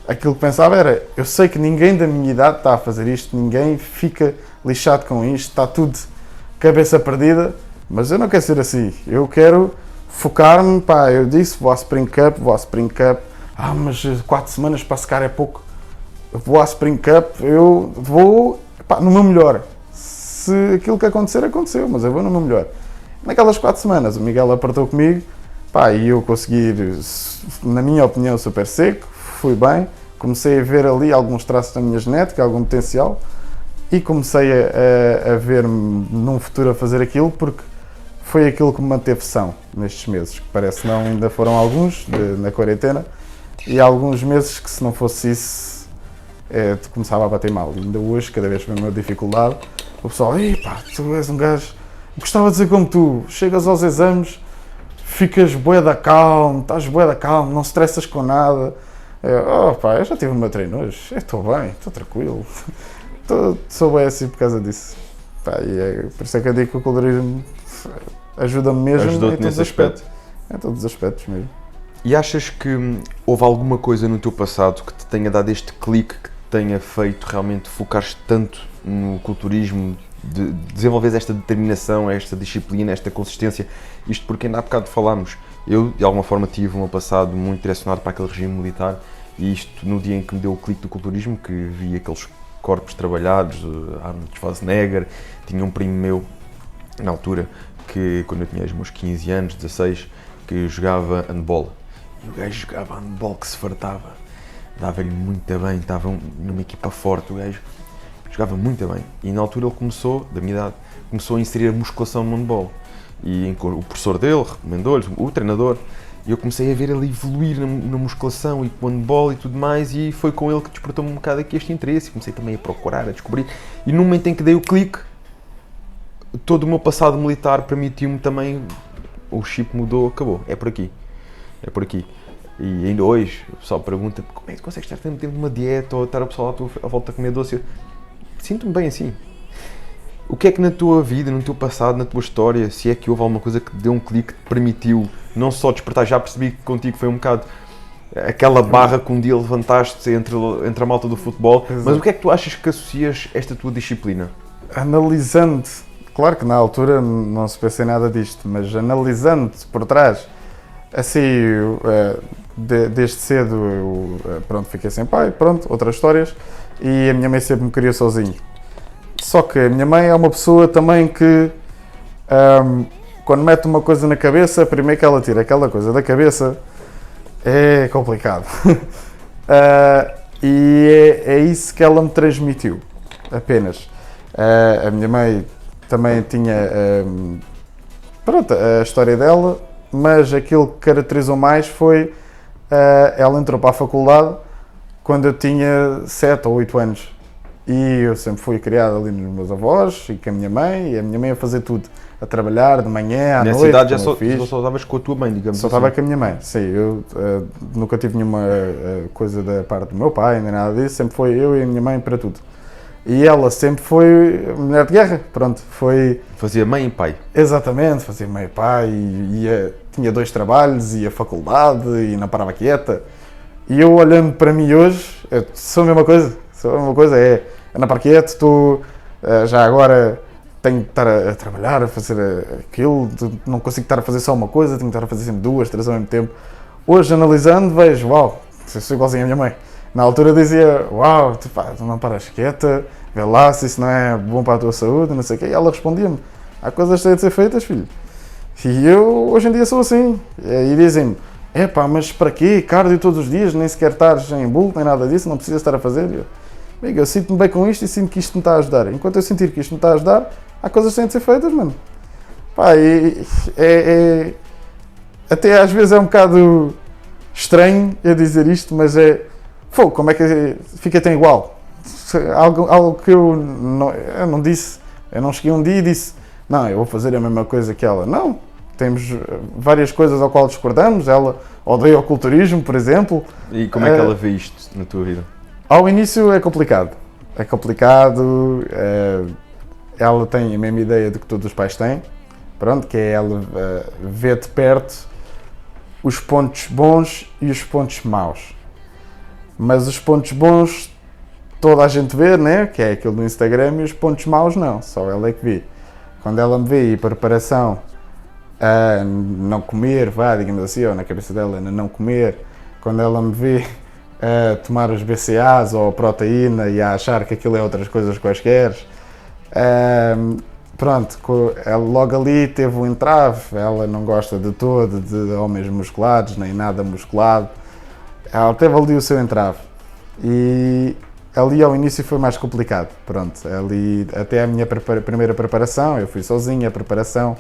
aquilo que pensava era, eu sei que ninguém da minha idade está a fazer isto, ninguém fica lixado com isto, está tudo cabeça perdida, mas eu não quero ser assim, eu quero focar-me, eu disse, vou à Spring Cup, mas 4 semanas para secar é pouco, vou à Spring Cup, eu vou pá, no meu melhor. Se aquilo que acontecer, aconteceu, mas eu vou no meu melhor. Naquelas 4 semanas o Miguel apertou comigo, pá, e eu consegui ir, na minha opinião, super seco, fui bem, comecei a ver ali alguns traços da minha genética, algum potencial, e comecei a ver-me num futuro a fazer aquilo, porque foi aquilo que me manteve são nestes meses, que parece não, ainda foram alguns na quarentena, e há alguns meses que se não fosse isso, começava a bater mal. E ainda hoje, cada vez com a minha dificuldade, o pessoal, ei pá, tu és um gajo, gostava de ser como tu, chegas aos exames, ficas bué da calmo, estás bué da calmo, não stressas com nada. Eu já tive o meu treino hoje, estou bem, estou tranquilo, sou bem assim por causa disso. Pá, e por isso é que eu digo que o culturismo ajuda-me mesmo. Ajudou-te nesse aspecto. Em todos os aspectos mesmo. E achas que houve alguma coisa no teu passado que te tenha dado este clique, que te tenha feito realmente focar-te tanto no culturismo, de desenvolveres esta determinação, esta disciplina, esta consistência? Isto porque ainda há bocado falámos, eu de alguma forma tive um passado muito direcionado para aquele regime militar, e isto no dia em que me deu o clique do culturismo, que vi aqueles corpos trabalhados, Arnold Schwarzenegger, tinha um primo meu, na altura, que quando eu tinha os meus 15 anos, 16, que jogava handball. E o gajo jogava handball que se fartava, dava-lhe muito bem, estava numa equipa forte, o gajo jogava muito bem. E na altura ele começou, da minha idade, começou a inserir a musculação no handball. E o professor dele recomendou-lhe, o treinador, e eu comecei a ver ele evoluir na musculação e com o handball e tudo mais, e foi com ele que despertou-me um bocado aqui este interesse, e comecei também a procurar, a descobrir, e no momento em que dei o clique, todo o meu passado militar permitiu-me também, o chip mudou, acabou, é por aqui. E ainda hoje o pessoal pergunta, como é que tu consegues estar tanto tempo numa dieta ou estar o pessoal à volta a comer doce? Sinto-me bem assim. O que é que na tua vida, no teu passado, na tua história, se é que houve alguma coisa que te deu um clique, que te permitiu não só despertar, já percebi que contigo foi um bocado aquela barra que um dia levantaste entre a malta do futebol, exato. Mas o que é que tu achas que associas esta tua disciplina? Analisando, claro que na altura não se pensei nada disto, mas analisando por trás, assim, desde cedo, pronto, fiquei sem pai, pronto, outras histórias, e a minha mãe sempre me queria sozinho. Só que a minha mãe é uma pessoa também que, quando mete uma coisa na cabeça, primeiro que ela tira aquela coisa da cabeça, é complicado. E é isso que ela me transmitiu, apenas. A minha mãe também tinha, pronto, a história dela, mas aquilo que caracterizou mais foi, ela entrou para a faculdade quando eu tinha 7 ou 8 anos. E eu sempre fui criado ali nos meus avós e com a minha mãe, e a minha mãe a fazer tudo, a trabalhar de manhã, à noite. Nessa idade já só estavas com a tua mãe, digamos só assim? Só estava com a minha mãe, sim. Eu nunca tive nenhuma coisa da parte do meu pai, nem nada disso, sempre foi eu e a minha mãe para tudo. E ela sempre foi mulher de guerra, pronto, foi... Fazia mãe e pai? Exatamente, fazia mãe e pai, tinha 2 trabalhos, ia à faculdade e não parava quieta. E eu olhando para mim hoje, sou a mesma coisa, anda para quieto, estou já agora tenho que estar a trabalhar, a fazer aquilo, não consigo estar a fazer só uma coisa, tenho que estar a fazer sempre 2, 3 ao mesmo tempo. Hoje, analisando, vejo, uau, sou igualzinho à minha mãe. Na altura dizia, uau, tu não paras quieta, vê lá se isso não é bom para a tua saúde, não sei o quê. E ela respondia-me, há coisas que têm de ser feitas, filho. E eu, hoje em dia, sou assim. E dizem-me, mas para quê? Cardio todos os dias, nem sequer estás em bulk, nem nada disso, não precisas estar a fazer. Eu sinto-me bem com isto e sinto que isto me está a ajudar. Enquanto eu sentir que isto me está a ajudar, há coisas que têm de ser feitas, mano. Até às vezes é um bocado estranho eu dizer isto, mas como é que fica tão igual? Algo que eu não disse, eu não cheguei um dia e disse, não, eu vou fazer a mesma coisa que ela. Não, temos várias coisas ao qual discordamos, ela odeia o culturismo, por exemplo. E como é que ela vê isto na tua vida? Ao início é complicado, ela tem a mesma ideia de que todos os pais têm, pronto, que é ela ver de perto os pontos bons e os pontos maus. Mas os pontos bons toda a gente vê, né? Que é aquilo do Instagram, e os pontos maus não, só ela é que vê. Quando ela me vê em preparação a não comer, digamos assim, ou na cabeça dela não comer, quando ela me vê a tomar os BCAAs ou a proteína e a achar que aquilo é outras coisas quaisquer. Pronto, logo ali teve um entrave, ela não gosta de todo de homens musculados, nem nada musculado. Ela teve ali o seu entrave e ali ao início foi mais complicado, pronto, ali até a minha primeira preparação, eu fui sozinho a preparação,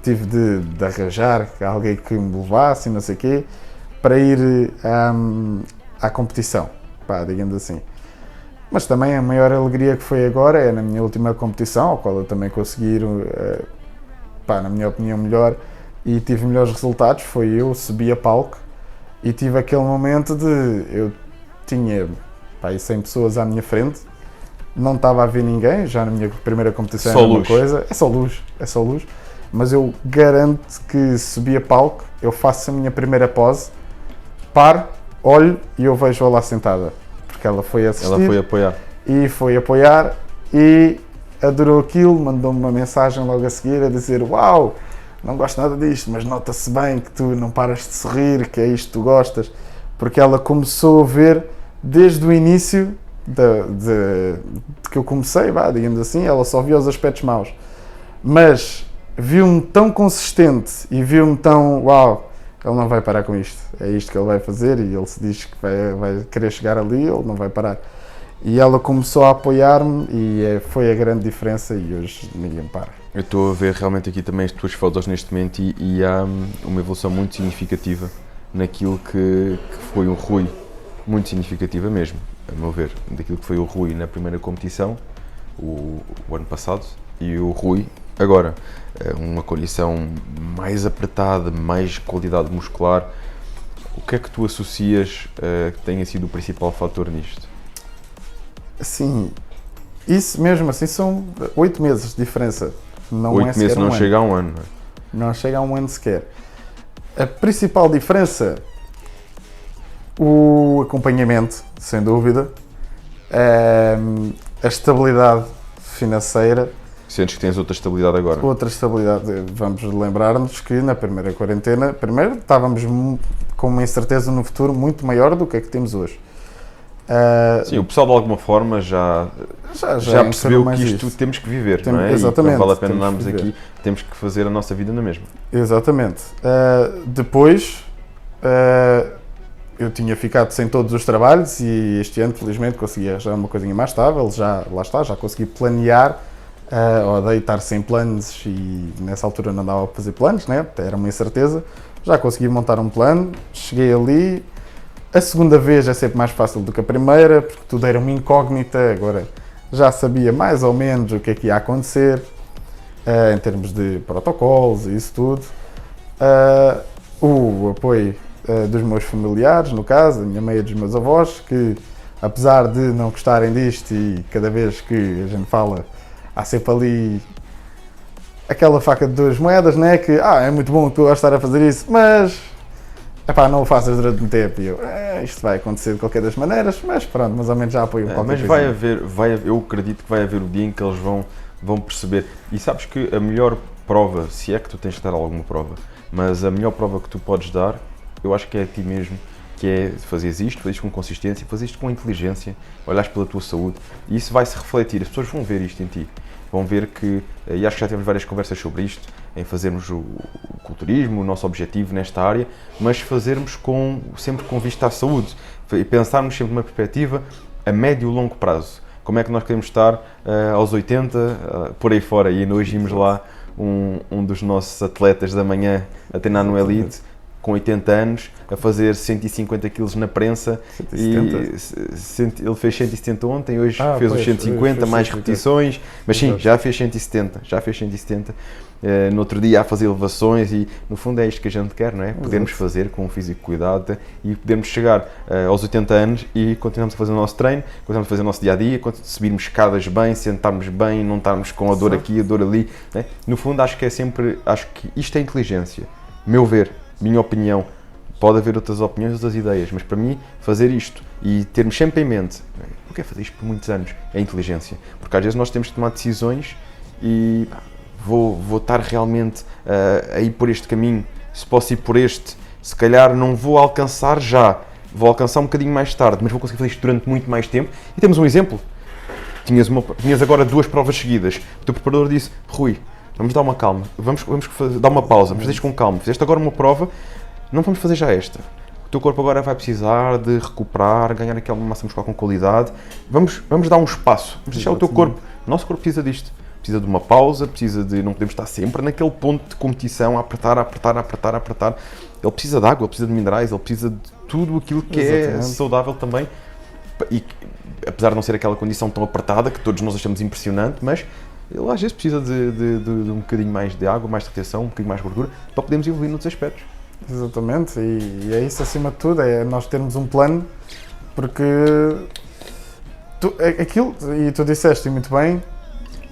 tive de arranjar alguém que me levasse e não sei o quê, para ir à competição, pá, digamos assim. Mas também a maior alegria que foi agora é na minha última competição, ao qual eu também consegui ir, pá, na minha opinião, melhor e tive melhores resultados, foi eu subi a palco e tive aquele momento de, eu tinha, pá, 100 pessoas à minha frente, não estava a ver ninguém, já na minha primeira competição Só era uma luz. coisa, é só luz, mas eu garanto que subi a palco, eu faço a minha primeira pose, paro, olho e eu vejo-a lá sentada. Porque ela foi assistir Ela foi apoiar. e foi apoiar e adorou aquilo, mandou-me uma mensagem logo a seguir a dizer: uau, não gosto nada disto, mas nota-se bem que tu não paras de sorrir, que é isto que tu gostas, porque ela começou a ver desde o início de que eu comecei, digamos assim, ela só via os aspectos maus, mas viu-me tão consistente e viu-me tão, uau, ele não vai parar com isto, é isto que ele vai fazer e ele se diz que vai querer chegar ali, ele não vai parar. E ela começou a apoiar-me e foi a grande diferença e hoje ninguém para. Eu estou a ver realmente aqui também as tuas fotos neste momento e há uma evolução muito significativa naquilo que foi o Rui, muito significativa mesmo, a meu ver, daquilo que foi o Rui na primeira competição, o ano passado, e o Rui agora. Uma condição mais apertada, mais qualidade muscular. O que é que tu associas que tenha sido o principal fator nisto? Sim, isso mesmo assim são 8 meses de diferença. Não 8 meses não chega a um ano. Não chega a um ano sequer. A principal diferença, o acompanhamento, sem dúvida, a estabilidade financeira. Sentes que tens outra estabilidade agora? Outra estabilidade. Vamos lembrar-nos que na primeira quarentena, primeiro estávamos com uma incerteza no futuro muito maior do que a que temos hoje. Sim, o pessoal de alguma forma já percebeu que isto temos que viver, não é? Exatamente. E não vale a pena andarmos aqui, temos que fazer a nossa vida na mesma. Exatamente. Depois, eu tinha ficado sem todos os trabalhos e este ano, felizmente, consegui arranjar uma coisinha mais estável, já consegui planear. Odeio estar sem planos e nessa altura não dava para fazer planos, né? Era uma incerteza. Já consegui montar um plano, cheguei ali. A segunda vez é sempre mais fácil do que a primeira, porque tudo era uma incógnita, agora já sabia mais ou menos o que é que ia acontecer, em termos de protocolos e isso tudo. O apoio dos meus familiares, no caso, da minha mãe e dos meus avós, que apesar de não gostarem disto e cada vez que a gente fala, há sempre ali aquela faca de duas moedas, né? Que é muito bom que tu vais estar a fazer isso, mas não o faças durante um tempo. E eu, isto vai acontecer de qualquer das maneiras, mas pronto, mais ou menos já apoio qualquer coisa. Mas vai haver, eu acredito que vai haver o dia em que eles vão perceber. E sabes que a melhor prova, se é que tu tens de dar alguma prova, mas a melhor prova que tu podes dar, eu acho que é a ti mesmo, que é fazeres isto com consistência, fazeres isto com inteligência, olhares pela tua saúde, e isso vai se refletir, as pessoas vão ver isto em ti. Vão ver que, e acho que já tivemos várias conversas sobre isto, em fazermos o culturismo, o nosso objetivo nesta área, mas fazermos sempre com vista à saúde e pensarmos sempre numa perspectiva a médio e longo prazo. Como é que nós queremos estar aos 80, por aí fora, e hoje vimos lá um dos nossos atletas da manhã a treinar no Elite, com 80 anos, a fazer 150 kg na prensa, 170. Ele fez 170 ontem, hoje fez os 150, mais repetições, mas sim, já fez 170. No outro dia a fazer elevações e no fundo é isto que a gente quer, não é? Podermos fazer com um físico cuidado e podermos chegar aos 80 anos e continuamos a fazer o nosso treino, continuamos a fazer o nosso dia-a-dia, subirmos escadas bem, sentarmos bem, não estarmos com a dor aqui, a dor ali, né? No fundo acho que isto é inteligência, meu ver. Minha opinião, pode haver outras opiniões, outras ideias, mas para mim, fazer isto e termos sempre em mente, porque é fazer isto por muitos anos, é inteligência, porque às vezes nós temos que tomar decisões e vou estar realmente a ir por este caminho, se posso ir por este, se calhar não vou alcançar já, vou alcançar um bocadinho mais tarde, mas vou conseguir fazer isto durante muito mais tempo. E temos um exemplo. Tinhas agora 2 provas seguidas. O teu preparador disse, Rui, vamos dar uma calma, vamos dar uma pausa, mas deixa com calma. Fizeste agora uma prova, não vamos fazer já esta. O teu corpo agora vai precisar de recuperar, ganhar aquela massa muscular com qualidade. Vamos dar um espaço, vamos deixar o teu corpo. O nosso corpo precisa disto. Precisa de uma pausa, precisa de... Não podemos estar sempre naquele ponto de competição, a apertar. Ele precisa de água, ele precisa de minerais, ele precisa de tudo aquilo que é saudável também. E apesar de não ser aquela condição tão apertada, que todos nós achamos impressionante, mas ele às vezes precisa de um bocadinho mais de água, mais de retenção, um bocadinho mais de gordura, para podermos evoluir noutros aspectos. Exatamente, e é isso acima de tudo, é nós termos um plano, porque aquilo, e tu disseste muito bem,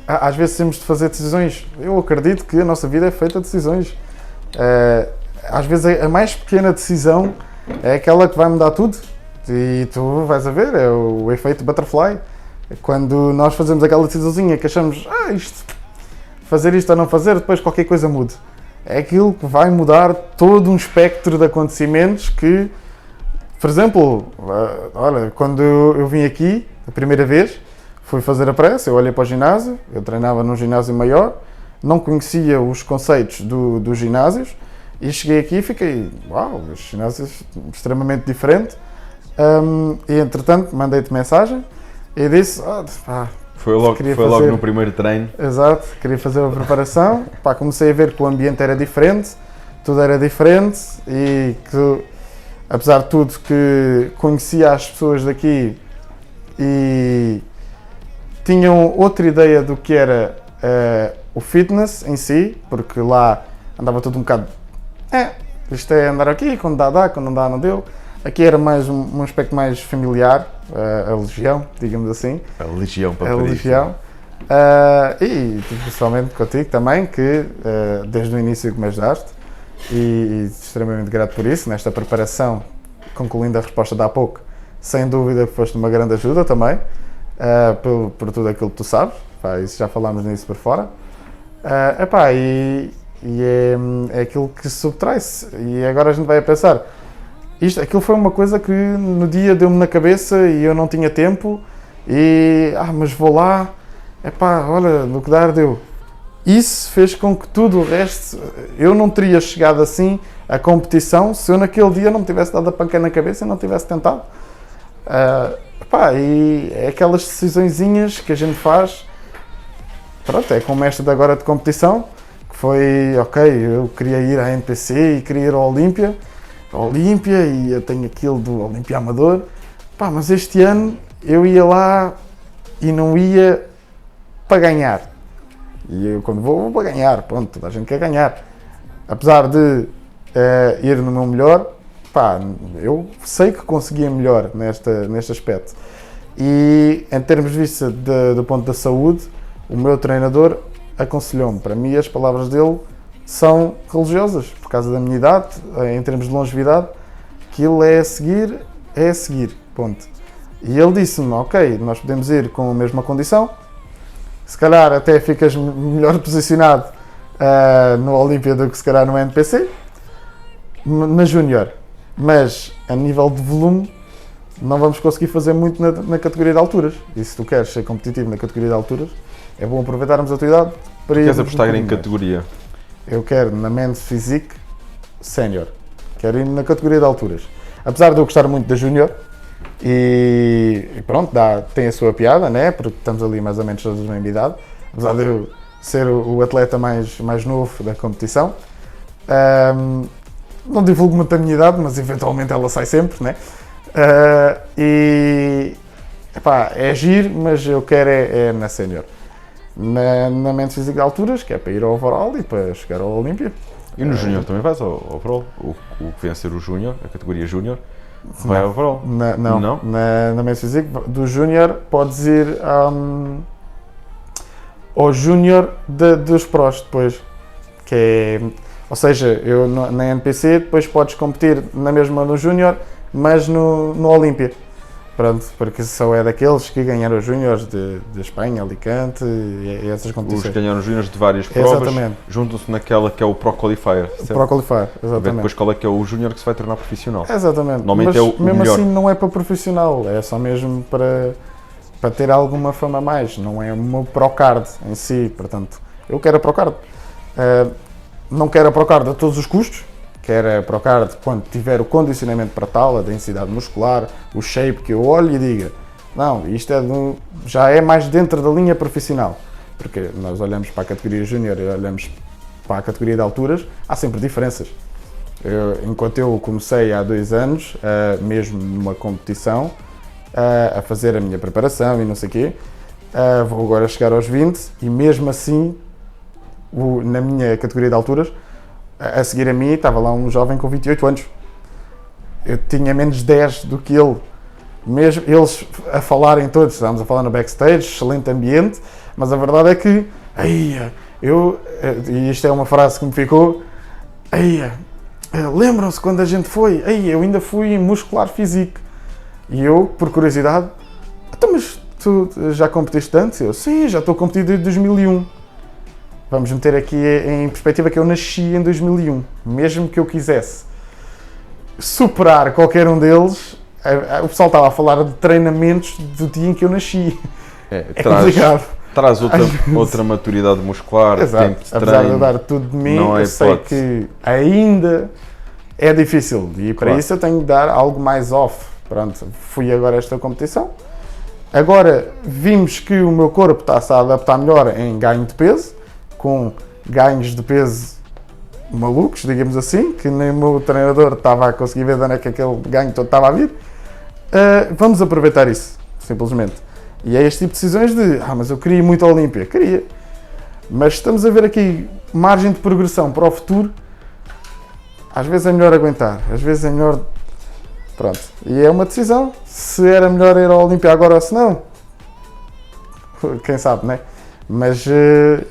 às vezes temos de fazer decisões. Eu acredito que a nossa vida é feita de decisões. Às vezes a mais pequena decisão é aquela que vai mudar tudo. E tu vais a ver, é o efeito butterfly. Quando nós fazemos aquela decisãozinha que achamos, fazer isto ou não fazer, depois qualquer coisa muda. É aquilo que vai mudar todo um espectro de acontecimentos que, por exemplo, olha, quando eu vim aqui a primeira vez, fui fazer a pressa, eu olhei para o ginásio, eu treinava num ginásio maior, não conhecia os conceitos dos ginásios e cheguei aqui e fiquei, uau, os ginásios extremamente diferente. E entretanto mandei-te mensagem e disse, foi logo no primeiro treino. Exato, queria fazer uma preparação, comecei a ver que o ambiente era diferente, tudo era diferente e que, apesar de tudo, que conhecia as pessoas daqui e tinham outra ideia do que era o fitness em si, porque lá andava tudo um bocado, isto é andar aqui, quando dá, quando não dá, não deu. Aqui era mais um aspecto mais familiar, a legião, digamos assim. A legião para a legião. E principalmente contigo também, que desde o início que me ajudaste e extremamente grato por isso, nesta preparação, concluindo a resposta de há pouco, sem dúvida que foste uma grande ajuda também, por tudo aquilo que tu sabes, isso já falámos nisso por fora. É aquilo que se subtrai-se. E agora a gente vai a pensar, aquilo foi uma coisa que no dia deu-me na cabeça e eu não tinha tempo e, mas vou lá, olha, no que dar deu. Isso fez com que tudo o resto, eu não teria chegado assim à competição se eu naquele dia não me tivesse dado a panca na cabeça e não tivesse tentado. E é aquelas decisõezinhas que a gente faz, pronto, é como esta de agora de competição, que foi, eu queria ir à NPC e queria ir ao Olímpia e eu tenho aquilo do Olímpia Amador, mas este ano eu ia lá e não ia para ganhar. E eu quando vou para ganhar, pronto, toda a gente quer ganhar. Apesar de ir no meu melhor, eu sei que conseguia melhor neste aspecto. E em termos de vista do ponto da saúde, o meu treinador aconselhou-me, para mim as palavras dele são religiosas, por causa da minha idade, em termos de longevidade, aquilo é a seguir, ponto. E ele disse-me, nós podemos ir com a mesma condição, se calhar até ficas melhor posicionado no Olímpia do que se calhar no NPC, na Júnior, mas a nível de volume não vamos conseguir fazer muito na categoria de alturas, e se tu queres ser competitivo na categoria de alturas, é bom aproveitarmos a tua idade para ir. Queres apostar em categoria? Eu quero na Men's Physique Sénior. Quero ir na categoria de alturas. Apesar de eu gostar muito da Júnior, e pronto, tem a sua piada, né? Porque estamos ali mais ou menos todos da mesma idade. Apesar de eu ser o atleta mais novo da competição. Não divulgo muito a minha idade, mas eventualmente ela sai sempre, né? É giro, mas eu quero é na Sénior. Na Men's Physique de alturas, que é para ir ao overall e para chegar ao Olímpia. E no Júnior também vais ao overall? O que vem a ser o Júnior, a categoria Júnior, vai ao overall? Não. Na Men's Physique do Júnior podes ir ao Júnior dos Pros depois. Ou seja, eu na NPC depois podes competir na mesma no Júnior, mas no Olímpia. Pronto, porque só é daqueles que ganharam os Júniores de Espanha, Alicante e essas Os competições. que ganharam júniores de várias provas Exatamente. juntam-se naquela que é o Pro Qualifier, certo? Pro Qualifier, Ver exatamente. depois qual é que é o júnior que se vai tornar profissional. Exatamente. Normalmente Mas é o mesmo melhor. assim não é para profissional, é só mesmo para ter alguma fama a mais, não é uma Procard em si, portanto, eu quero a Procard. Não quero a Procard a todos os custos, quero a Procard quando tiver o condicionamento para tal, a densidade muscular, o shape, que eu olho e diga, não, isto já é mais dentro da linha profissional, porque nós olhamos para a categoria júnior e olhamos para a categoria de alturas, há sempre diferenças. Enquanto eu comecei há 2 anos, mesmo numa competição, a fazer a minha preparação e não sei o quê, vou agora chegar aos 20 e mesmo assim, na minha categoria de alturas, a seguir a mim estava lá um jovem com 28 anos. Eu tinha menos 10 do que ele. Mesmo eles a falarem todos, estávamos a falar no backstage, excelente ambiente, mas a verdade é que, e isto é uma frase que me ficou, lembram-se quando a gente foi, eu ainda fui em muscular físico. E eu, por curiosidade, então, mas tu já competiste antes? Eu, sim, já estou a competir desde 2001. Vamos meter aqui em perspectiva que eu nasci em 2001. Mesmo que eu quisesse superar qualquer um deles, o pessoal estava a falar de treinamentos do dia em que eu nasci. É complicado. Traz outra maturidade muscular, exato. tempo de treino. Apesar de eu dar tudo de mim, eu sei que ainda é difícil. E para isso eu tenho de dar algo mais off. Pronto, fui agora a esta competição. Agora vimos que o meu corpo está-se a adaptar melhor em ganho de peso, com ganhos de peso malucos, digamos assim, que nem o meu treinador estava a conseguir ver de onde é que aquele ganho todo estava a vir. Vamos aproveitar isso, simplesmente. E é este tipo de decisões de, mas eu queria muito a Olímpia. Queria. Mas estamos a ver aqui margem de progressão para o futuro. Às vezes é melhor aguentar, às vezes é melhor... Pronto. E é uma decisão. Se era melhor ir à Olímpia agora ou se não, quem sabe, né? Mas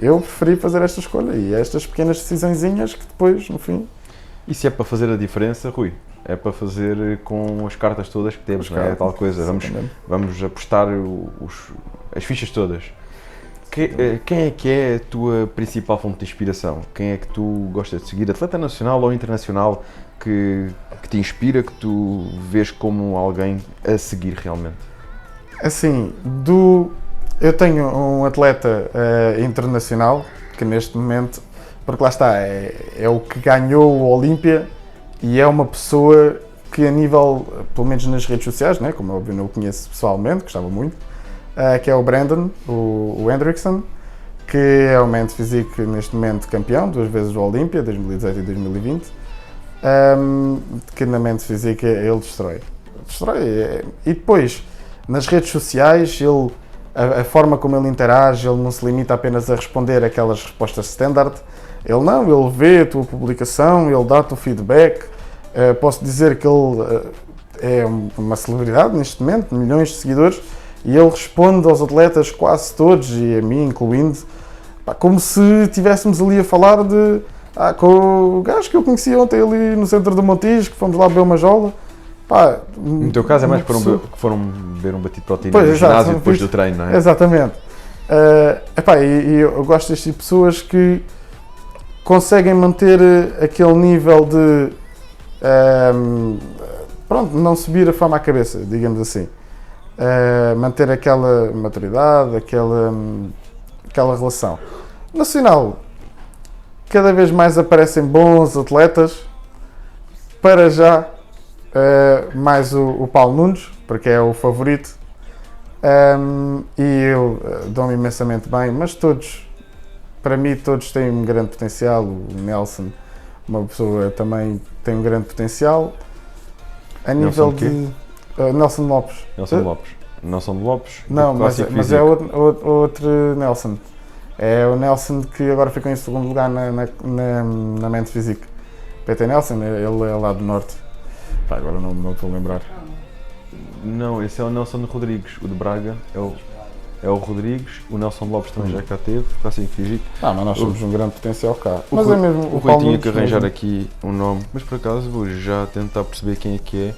eu preferi fazer esta escolha e estas pequenas decisõezinhas que depois, no fim... E se é para fazer a diferença, Rui? É para fazer com as cartas todas que temos, não é? Tal coisa. Vamos apostar as fichas todas. Quem é que é a tua principal fonte de inspiração? Quem é que tu gostas de seguir? Atleta nacional ou internacional que te inspira, que tu vês como alguém a seguir realmente? Assim, eu tenho um atleta internacional que neste momento, porque lá está, é o que ganhou o Olímpia e é uma pessoa que a nível, pelo menos nas redes sociais, né, como óbvio não o conheço pessoalmente, gostava muito, que é o Brandon, o Hendrickson, que é o Men's Physique neste momento campeão, 2 vezes do Olímpia, 2018 e 2020, que na Men's Physique ele destrói. E depois, nas redes sociais, a forma como ele interage, ele não se limita apenas a responder aquelas respostas standard, ele vê a tua publicação, ele dá-te o feedback. Posso dizer que ele é uma celebridade neste momento, milhões de seguidores, e ele responde aos atletas quase todos, e a mim incluindo, como se estivéssemos ali a falar com o gajo que eu conheci ontem ali no centro do Montijo, que fomos lá beber uma jola. No teu caso é mais que foram beber um batido de proteína no ginásio depois do treino, não é? Exatamente. E eu gosto deste tipo de pessoas que conseguem manter aquele nível de não subir a fama à cabeça, digamos assim. Manter aquela maturidade, aquela relação. Nacional, cada vez mais aparecem bons atletas. Para já, mais o Paulo Nunes, porque é o favorito, e eu dou-me imensamente bem, mas para mim todos têm um grande potencial. O Nelson, uma pessoa também tem um grande potencial a nível de Nelson Lopes. Nelson Lopes. Não, mas é outro Nelson. É o Nelson que agora ficou em segundo lugar na Men's Physique. PT Nelson, ele é lá do norte. Agora não estou a lembrar. Não, esse é o Nelson Rodrigues. O de Braga é o Rodrigues. O Nelson Lopes também já cá teve, ficou assim físico. Mas nós temos um grande potencial cá. Mas é mesmo o Rui tinha que arranjar aqui um nome, mas por acaso vou já tentar perceber quem é que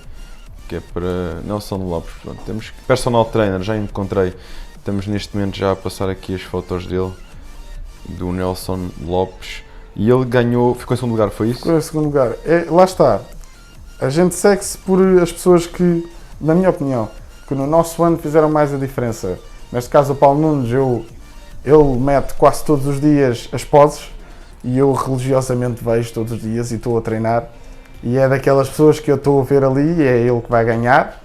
que é para Nelson Lopes. Pronto, temos personal trainer, já encontrei. Estamos neste momento já a passar aqui as fotos dele, do Nelson Lopes. E ele ganhou, ficou em segundo lugar, foi isso? Ficou em segundo lugar. Lá está. A gente segue-se por as pessoas que, na minha opinião, que no nosso ano fizeram mais a diferença. Neste caso o Paulo Nunes, ele mete quase todos os dias as poses e eu religiosamente vejo todos os dias e estou a treinar. E é daquelas pessoas que eu estou a ver ali, é ele que vai ganhar.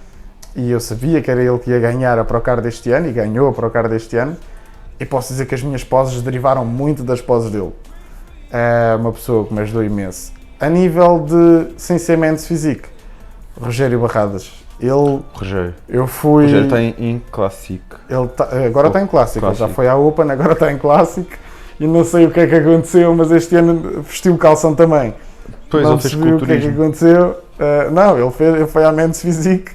E eu sabia que era ele que ia ganhar a Procar deste ano e ganhou a Procar deste ano. E posso dizer que as minhas poses derivaram muito das poses dele. É uma pessoa que me ajudou imenso. A nível de, sem ser Men's Physique, Rogério Barradas. Rogério. Eu fui... Rogério está em Classic. Agora está em Classic. Ele já foi à Open, agora está em Classic. E não sei o que é que aconteceu, mas este ano vestiu calção também. Pois, não ele fez percebi o que é que aconteceu. Não, ele foi à Men's Physique.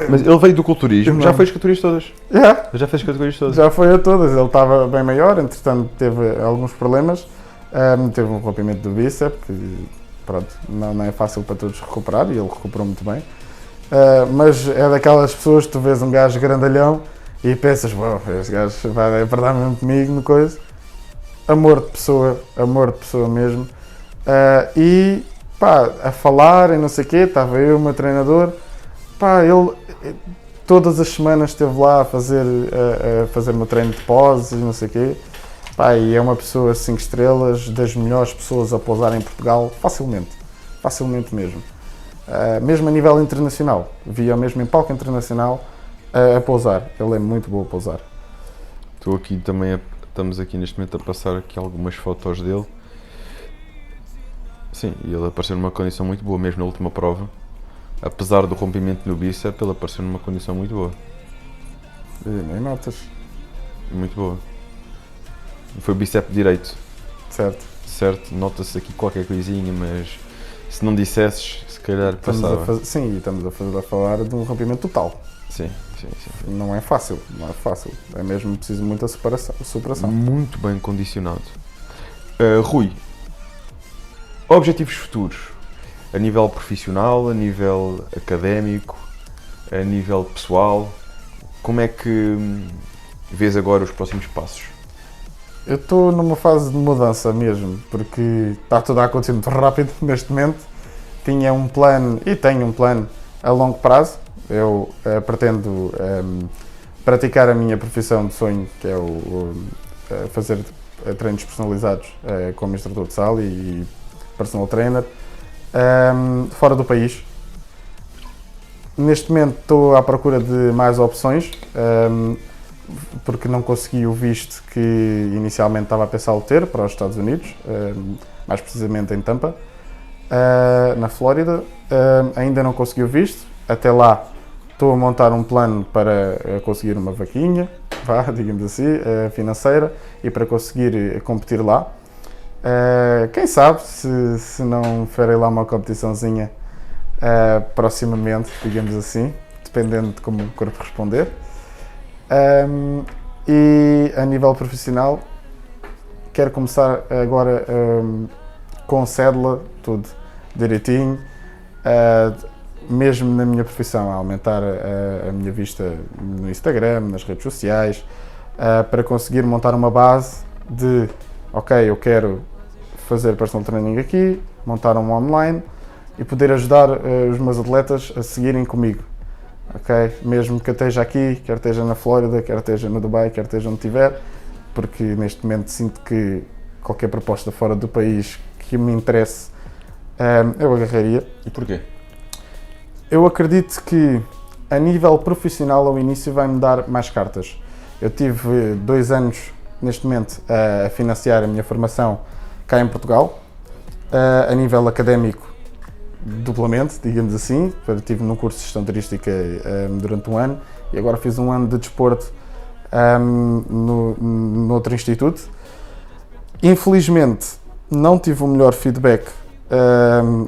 Mas ele veio do culturismo, Não. já fez categorias todas. Yeah. Já fez categorias todas. Já foi a todas. Ele estava bem maior, entretanto teve alguns problemas. Teve um rompimento do bíceps, que pronto, não é fácil para todos recuperar, e ele recuperou muito bem. Mas é daquelas pessoas que tu vês um gajo grandalhão e pensas, este gajo vai perder mesmo comigo no coisa. Amor de pessoa mesmo. E pá, a falar e não sei o quê, estava eu, o meu treinador, pá, ele todas as semanas esteve lá a fazer o meu treino de poses e não sei o quê. Pá, e é uma pessoa 5 estrelas, das melhores pessoas a pousar em Portugal, facilmente mesmo. Mesmo a nível internacional, via mesmo em palco internacional a pousar, ele é muito bom a pousar. Estamos aqui neste momento a passar aqui algumas fotos dele. Sim, e ele apareceu numa condição muito boa, mesmo na última prova. Apesar do rompimento no bíceps, ele apareceu numa condição muito boa. E nem notas. Muito boa. Foi o bíceps direito. Certo. Nota-se aqui qualquer coisinha, mas se não dissesses, se calhar passava. Estamos a falar de um rompimento total. Sim. Não é fácil. É mesmo preciso muita superação. Muito bem condicionado. Rui, objetivos futuros, a nível profissional, a nível académico, a nível pessoal, como é que vês agora os próximos passos? Eu estou numa fase de mudança mesmo, porque está tudo a acontecer muito rápido neste momento. Tinha um plano, e tenho um plano a longo prazo. Eu pretendo praticar a minha profissão de sonho, que é fazer treinos personalizados como instrutor de sala e personal trainer, fora do país. Neste momento estou à procura de mais opções, porque não consegui o visto que inicialmente estava a pensar ter para os Estados Unidos, mais precisamente em Tampa, na Flórida. Ainda não consegui o visto, até lá estou a montar um plano para conseguir uma vaquinha, digamos assim, financeira, e para conseguir competir lá. Quem sabe se não farei lá uma competiçãozinha proximamente, digamos assim, dependendo de como o corpo responder. E a nível profissional, quero começar agora com cédula, tudo direitinho, mesmo na minha profissão, a aumentar a minha vista no Instagram, nas redes sociais, para conseguir montar uma base de, ok, eu quero fazer personal training aqui, montar um online e poder ajudar os meus atletas a seguirem comigo. Okay? Mesmo que eu esteja aqui, quer esteja na Flórida, quer esteja no Dubai, quer esteja onde estiver, porque neste momento sinto que qualquer proposta fora do país que me interesse, eu agarraria. E porquê? Eu acredito que a nível profissional ao início vai-me dar mais cartas. Eu tive 2 anos neste momento a financiar a minha formação cá em Portugal, a nível académico duplamente, digamos assim. Eu estive num curso de gestão turística durante 1 ano e agora fiz 1 ano de desporto no outro instituto. Infelizmente não tive o melhor feedback,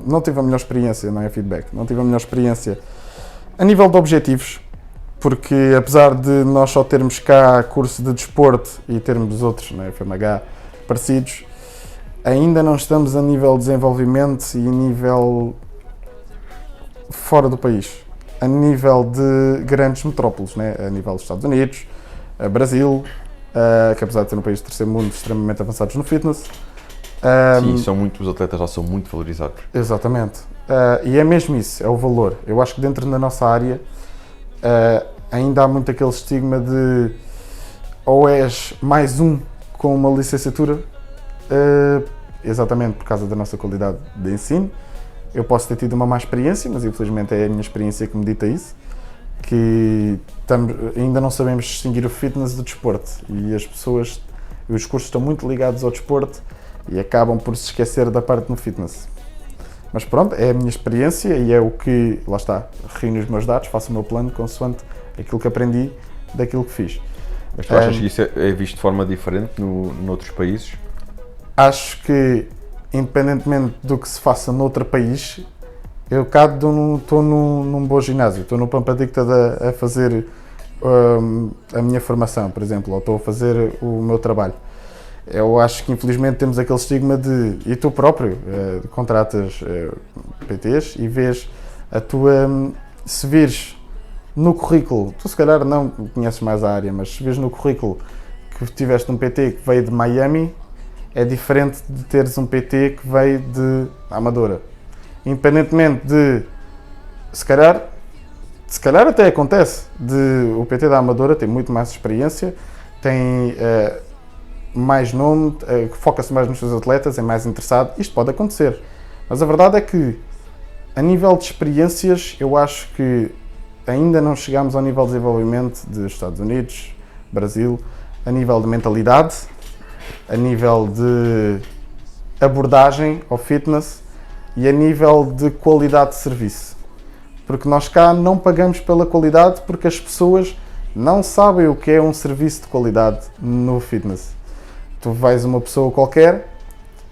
não tive a melhor experiência, não é feedback, não tive a melhor experiência a nível de objetivos, porque apesar de nós só termos cá curso de desporto e termos outros, né, FMH, parecidos, ainda não estamos a nível de desenvolvimento e a nível fora do país, a nível de grandes metrópoles, né? A nível dos Estados Unidos, Brasil, que apesar de ser um país de terceiro mundo, extremamente avançados no fitness. Sim, os atletas já são muito valorizados. Exatamente. E é mesmo isso, é o valor. Eu acho que dentro da nossa área ainda há muito aquele estigma de ou és mais um com uma licenciatura, exatamente por causa da nossa qualidade de ensino. Eu posso ter tido uma má experiência, mas infelizmente é a minha experiência que me dita isso, que ainda não sabemos distinguir o fitness do desporto e as pessoas, os cursos estão muito ligados ao desporto e acabam por se esquecer da parte no fitness. Mas pronto, é a minha experiência e é o que, lá está, reúno os meus dados, faço o meu plano consoante aquilo que aprendi daquilo que fiz. Mas tu achas que isso é visto de forma diferente noutros países? Acho que, independentemente do que se faça noutro país, eu cá estou num bom ginásio, estou no Pampadicta a fazer a minha formação, por exemplo, ou estou a fazer o meu trabalho. Eu acho que infelizmente temos aquele estigma de, e tu próprio contratas PTs e vês a tua, se vires no currículo, tu se calhar não conheces mais a área, mas se vires no currículo que tiveste um PT que veio de Miami, é diferente de teres um PT que veio de Amadora. Independentemente de, se calhar até acontece, o PT da Amadora tem muito mais experiência, tem mais nome, foca-se mais nos seus atletas, é mais interessado, isto pode acontecer. Mas a verdade é que, a nível de experiências, eu acho que ainda não chegámos ao nível de desenvolvimento dos Estados Unidos, Brasil, a nível de mentalidade, a nível de abordagem ao fitness e a nível de qualidade de serviço. Porque nós cá não pagamos pela qualidade porque as pessoas não sabem o que é um serviço de qualidade no fitness. Tu vais a uma pessoa qualquer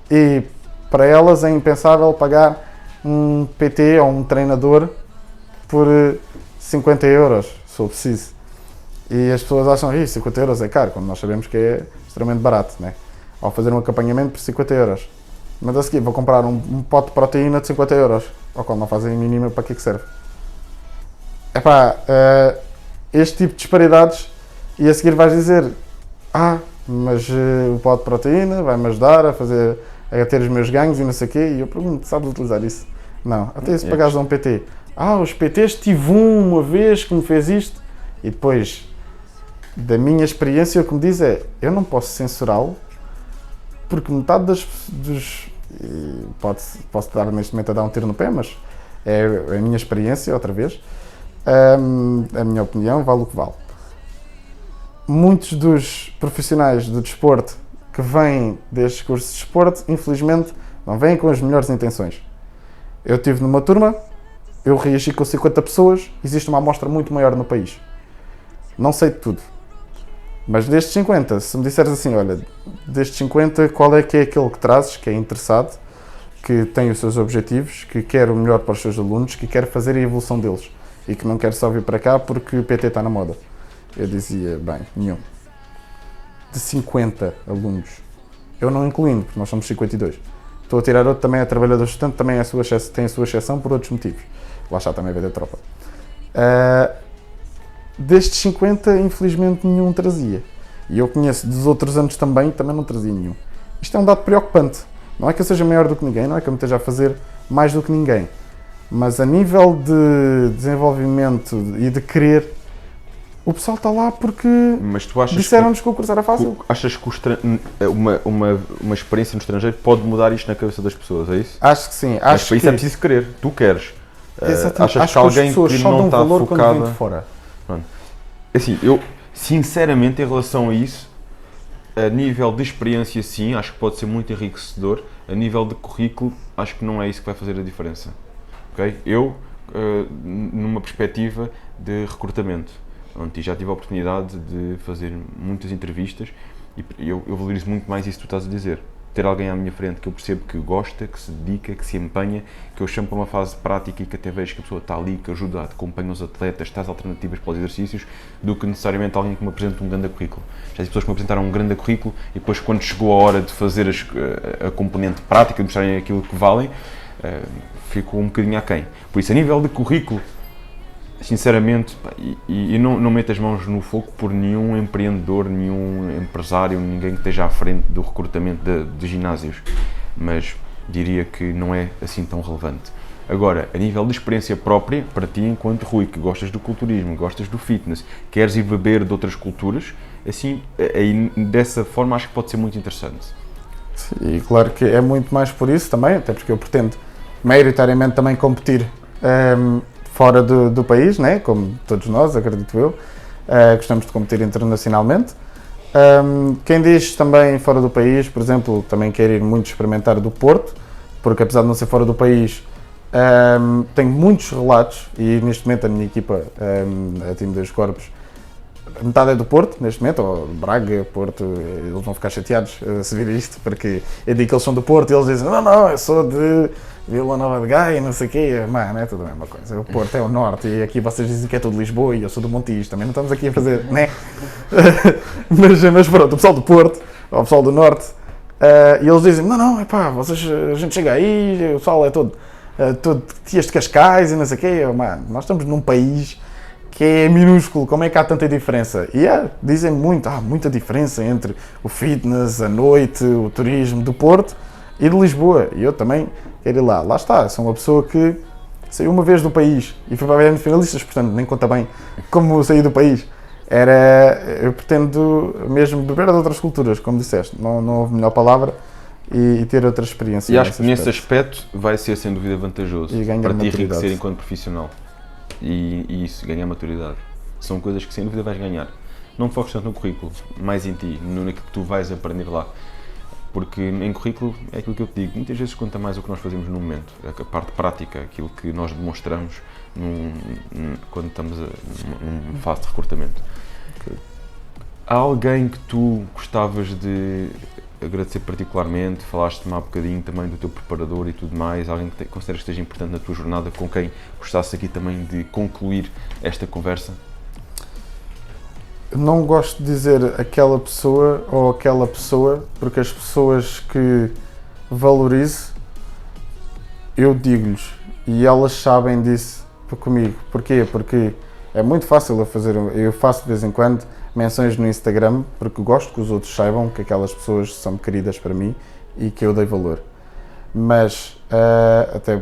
e para elas é impensável pagar um PT ou um treinador por 50 euros, se for preciso. E as pessoas acham que 50 euros é caro, quando nós sabemos que é extremamente barato, né? Ao fazer um acompanhamento por 50 euros. Mas a seguir vou comprar um pote de proteína de 50 euros, ao qual não fazem a mínima para que serve. Epá, este tipo de disparidades, e a seguir vais dizer, mas o pote de proteína vai-me ajudar a ter os meus ganhos e não sei o quê, e eu pergunto, sabes utilizar isso? Não, até se pagares a um PT. Os PTs tive uma vez que me fez isto, e depois, da minha experiência, o que me diz é, eu não posso censurá-lo, porque metade dos... Posso estar neste momento a dar um tiro no pé, mas é a minha experiência, outra vez, a minha opinião, vale o que vale. Muitos dos profissionais do desporto que vêm destes cursos de desporto, infelizmente, não vêm com as melhores intenções. Eu estive numa turma, eu reagi com 50 pessoas, existe uma amostra muito maior no país. Não sei de tudo. Mas destes 50, se me disseres assim, olha, destes 50, qual é aquele que trazes, que é interessado, que tem os seus objetivos, que quer o melhor para os seus alunos, que quer fazer a evolução deles e que não quer só vir para cá porque o PT está na moda? Eu dizia, bem, nenhum. De 50 alunos, eu não incluindo, porque nós somos 52. Estou a tirar outro também, é trabalhador estudante, também tem a sua exceção por outros motivos. Lá está também a ver da tropa. Destes 50, infelizmente, nenhum trazia. E eu conheço dos outros anos também não trazia nenhum. Isto é um dado preocupante. Não é que eu seja maior do que ninguém, não é que eu me esteja a fazer mais do que ninguém. Mas a nível de desenvolvimento e de querer, o pessoal está lá porque disseram-nos que o curso era fácil. Achas que uma experiência no estrangeiro pode mudar isto na cabeça das pessoas, é isso? Acho que sim. Mas para isso é preciso querer. Tu queres. Exatamente. Achas que alguém que não está focada... fora. Assim, eu, sinceramente, em relação a isso, a nível de experiência, sim, acho que pode ser muito enriquecedor. A nível de currículo, acho que não é isso que vai fazer a diferença. Okay? Eu, numa perspectiva de recrutamento, onde já tive a oportunidade de fazer muitas entrevistas, e eu valorizo muito mais isso que tu estás a dizer. Ter alguém à minha frente que eu percebo que gosta, que se dedica, que se empenha, que eu chamo para uma fase prática e que até vejo que a pessoa está ali, que ajuda, acompanha os atletas, traz alternativas para os exercícios, do que necessariamente alguém que me apresente um grande currículo. Já tive pessoas que me apresentaram um grande currículo e depois, quando chegou a hora de fazer a componente prática, de mostrarem aquilo que valem, ficou um bocadinho aquém. Por isso, a nível de currículo, sinceramente, e não meto as mãos no fogo por nenhum empreendedor, nenhum empresário, ninguém que esteja à frente do recrutamento de ginásios, mas diria que não é assim tão relevante. Agora, a nível de experiência própria, para ti enquanto Rui, que gostas do culturismo, gostas do fitness, queres ir beber de outras culturas, assim, aí, dessa forma acho que pode ser muito interessante. Sim, e claro que é muito mais por isso também, até porque eu pretendo maioritariamente também competir fora do país, né? Como todos nós, acredito eu, gostamos de competir internacionalmente. Quem diz também fora do país, por exemplo, também quer ir muito experimentar do Porto, porque apesar de não ser fora do país, tenho muitos relatos, e neste momento a minha equipa, a time dos Corpos, metade é do Porto, neste momento, ou Braga, Porto, eles vão ficar chateados se virem isto, porque eu digo que eles são do Porto e eles dizem, não, eu sou de Vila Nova de Gaia, não sei o quê, mano, é tudo a mesma coisa, o Porto é o Norte e aqui vocês dizem que é tudo Lisboa e eu sou do Montijo, também não estamos aqui a fazer, né? mas pronto, o pessoal do Porto, ou o pessoal do Norte, e eles dizem, não, epá, a gente chega aí, o pessoal é todo tias de Cascais e não sei o quê, mano, nós estamos num país que é minúsculo, como é que há tanta diferença? E dizem muito, há muita diferença entre o fitness, a noite, o turismo do Porto e de Lisboa. E eu também quero ir lá. Lá está, sou uma pessoa que saiu uma vez do país e fui para a finalistas, portanto nem conta bem como saí do país. Eu pretendo mesmo beber de outras culturas, como disseste, não houve melhor palavra, e ter outra experiência. E acho que nesse aspecto vai ser sem dúvida vantajoso e para ti enriquecer enquanto profissional. E isso, ganhar maturidade. São coisas que sem dúvida vais ganhar. Não te foques tanto no currículo, mais em ti, naquilo que tu vais aprender lá. Porque em currículo é aquilo que eu te digo, muitas vezes conta mais o que nós fazemos no momento, a parte prática, aquilo que nós demonstramos quando estamos numa fase de recrutamento. Há alguém que tu gostavas de agradecer particularmente? Falaste-me há bocadinho também do teu preparador e tudo mais, alguém que consideras que esteja importante na tua jornada, com quem gostasse aqui também de concluir esta conversa? Não gosto de dizer aquela pessoa ou aquela pessoa, porque as pessoas que valorizo, eu digo-lhes, e elas sabem disso comigo. Porquê? Porque é muito fácil eu faço de vez em quando menções no Instagram, porque gosto que os outros saibam que aquelas pessoas são queridas para mim e que eu dei valor. Mas, até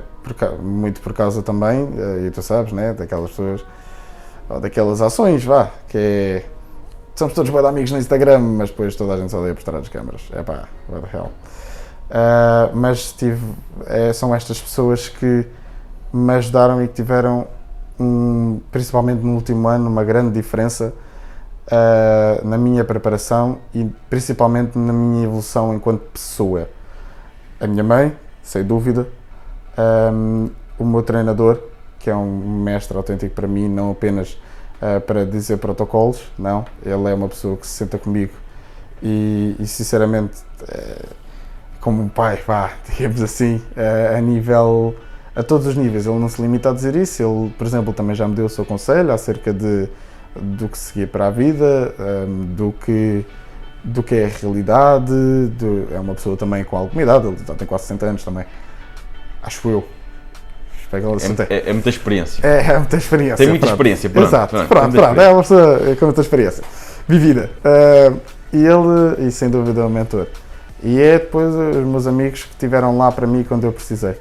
muito por causa também, e tu sabes, né, daquelas pessoas, ou daquelas ações, somos todos bem amigos no Instagram, mas depois toda a gente só odeia por trás das câmaras. What the hell. Mas são estas pessoas que me ajudaram e que tiveram, principalmente no último ano, uma grande diferença na minha preparação e principalmente na minha evolução enquanto pessoa. A minha mãe, sem dúvida, o meu treinador, que é um mestre autêntico para mim, não apenas para dizer protocolos, não, ele é uma pessoa que se senta comigo e sinceramente, como um pai, digamos assim, a todos os níveis, ele não se limita a dizer isso, ele, por exemplo, também já me deu o seu conselho acerca do que seguir para a vida, do que é a realidade, é uma pessoa também com alguma idade, ele já tem quase 60 anos também, acho eu. É muita experiência. É muita experiência. Tem muita experiência, pronto. Exato, pronto. É uma pessoa com muita experiência, vivida. E sem dúvida, é um mentor. E é depois os meus amigos que estiveram lá para mim quando eu precisei.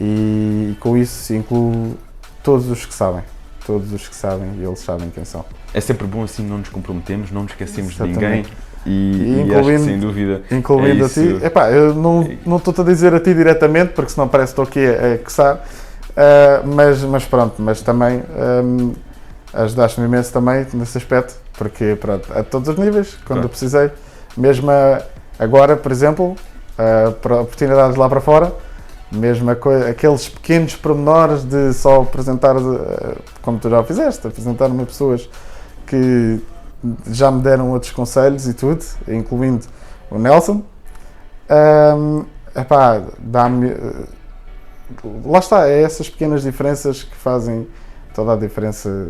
E com isso incluo todos os que sabem. Todos os que sabem, e eles sabem quem são. É sempre bom assim, não nos comprometemos, não nos esquecemos Exatamente. de ninguém e acho que sem dúvida incluindo a ti. Eu não estou-te a dizer a ti diretamente, porque senão parece que estou aqui a coçar, mas pronto, mas também ajudaste-me imenso também nesse aspecto, porque pronto, a todos os níveis, quando eu precisei, mesmo agora, por exemplo, para oportunidades lá para fora, mesmo aqueles pequenos pormenores de só apresentar, como tu já fizeste, apresentar-me a pessoas que já me deram outros conselhos e tudo, incluindo o Nelson, dá-me... Lá está, é essas pequenas diferenças que fazem toda a diferença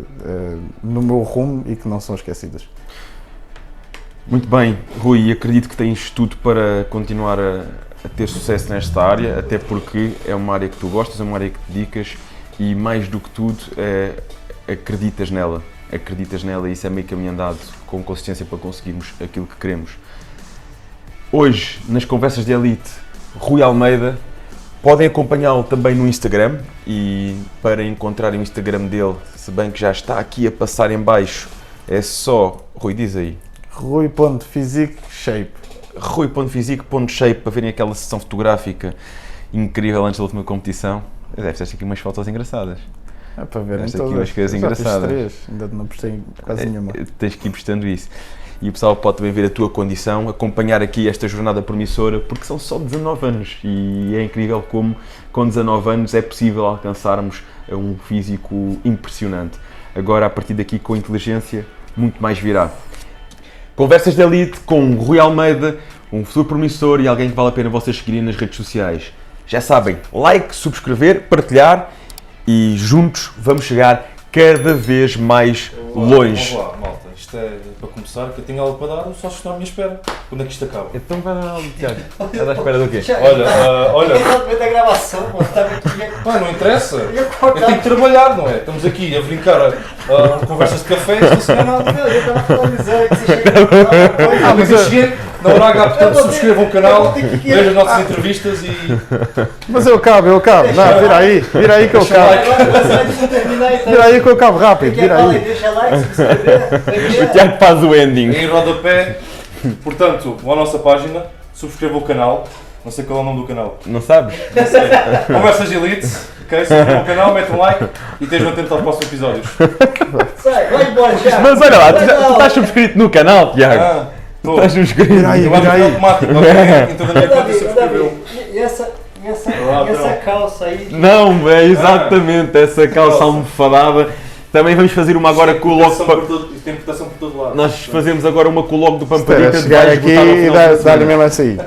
no meu rumo e que não são esquecidas. Muito bem, Rui, acredito que tens tudo para continuar a ter sucesso nesta área, até porque é uma área que tu gostas, é uma área que te dedicas e mais do que tudo acreditas nela e isso é meio caminho andado com consistência para conseguirmos aquilo que queremos. Hoje, nas Conversas de Elite, Rui Almeida, podem acompanhá-lo também no Instagram e para encontrarem o Instagram dele, se bem que já está aqui a passar em baixo, é só, Rui, diz aí. Rui.physique.shape. Rui.physique.shape para verem aquela sessão fotográfica incrível antes da última competição. Deve ter aqui umas fotos engraçadas. É para verem Esta aqui todas. umas coisas Eu já fiz engraçadas. 3, ainda não postei quase nenhuma. Tens que ir postando isso. E o pessoal pode também ver a tua condição, acompanhar aqui esta jornada promissora, porque são só 19 anos e é incrível como com 19 anos é possível alcançarmos um físico impressionante. Agora, a partir daqui, com inteligência, muito mais virá. Conversas de Elite com Rui Almeida, um futuro promissor e alguém que vale a pena vocês seguirem nas redes sociais. Já sabem, like, subscrever, partilhar e juntos vamos chegar cada vez mais longe. Vamos lá, malta. Isto é para começar, que eu tenho algo para dar, os sócios estão à minha espera. Quando é que isto acaba? Então vai dar algo, Tiago. Estás à espera do quê? Olha, Exatamente a gravação, pô, está muito bem. pá, não interessa. Eu Eu tenho que trabalhar, não é? Estamos aqui a brincar a conversas de café e isso não é nada. Eu estava a finalizar que você chega. Mas eu cheguei na hora H, portanto Eu vou subscrevam o ter- canal, eu vou ter que- vejam as nossas entrevistas e Mas eu cabo. Não, vira aí que eu cabo. Agora você vai terminar então. Vira aí que eu cabo rápido, Quem vira fala aí, aí. deixa like, se inscrever. O Tiago faz o ending. em rodapé. Portanto, vão à nossa página, subscrevam o canal. Não sei qual é o nome do canal. Não sabes? Não sei. Conversas de Elite, ok? Subscrevam o canal, metam um like e estejam atentos aos próximos episódios. Sai, vai embora já. Mas olha lá, tu Não. estás subscrito no canal, Tiago. Ah, estou. Estás subscrito. Vira aí, Eu vou vira aí. automático, ok? Então da minha conta Davi, subscreveu. Davi, e essa Pronto. calça aí? Não, é exatamente essa calça almofadada. Também vamos fazer uma agora com o logo. Tem importação por todo lado. Nós fazemos agora uma com o logo do Espera, Pamparita. chegar vais aqui botar ao e final da dar-lhe semana. mesmo assim.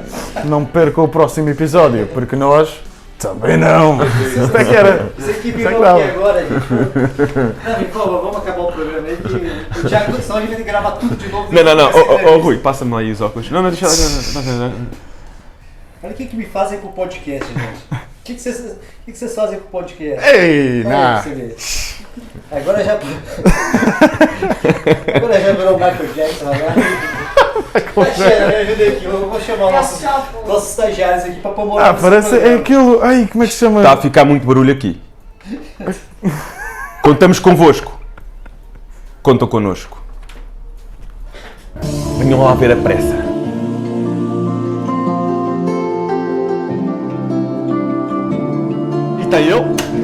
Não percam o próximo episódio, porque nós também não. Isto é que era. Isso aqui Isso é virou claro. aqui agora, gente. Não, por favor, vamos acabar o programa aí que o Thiago, senão a gente vai ter que gravar tudo de novo. Não. Vai ser Ô Rui, passa-me lá aí os óculos. Não, deixa lá. Não. Olha o que me fazem com o podcast, gente. O que vocês fazem com o podcast? Ei, Olha aí não. pra você ver. Agora já virou o Michael Jackson agora. Tachana, me ajuda aqui. Eu vou chamar nossos estagiários aqui pra pôr moral nesse Parece. É programa. aquilo. Ai, como é que se chama? Está a ficar muito barulho aqui. Contamos convosco. Contam connosco. Venham lá ver a pressa. E está ele.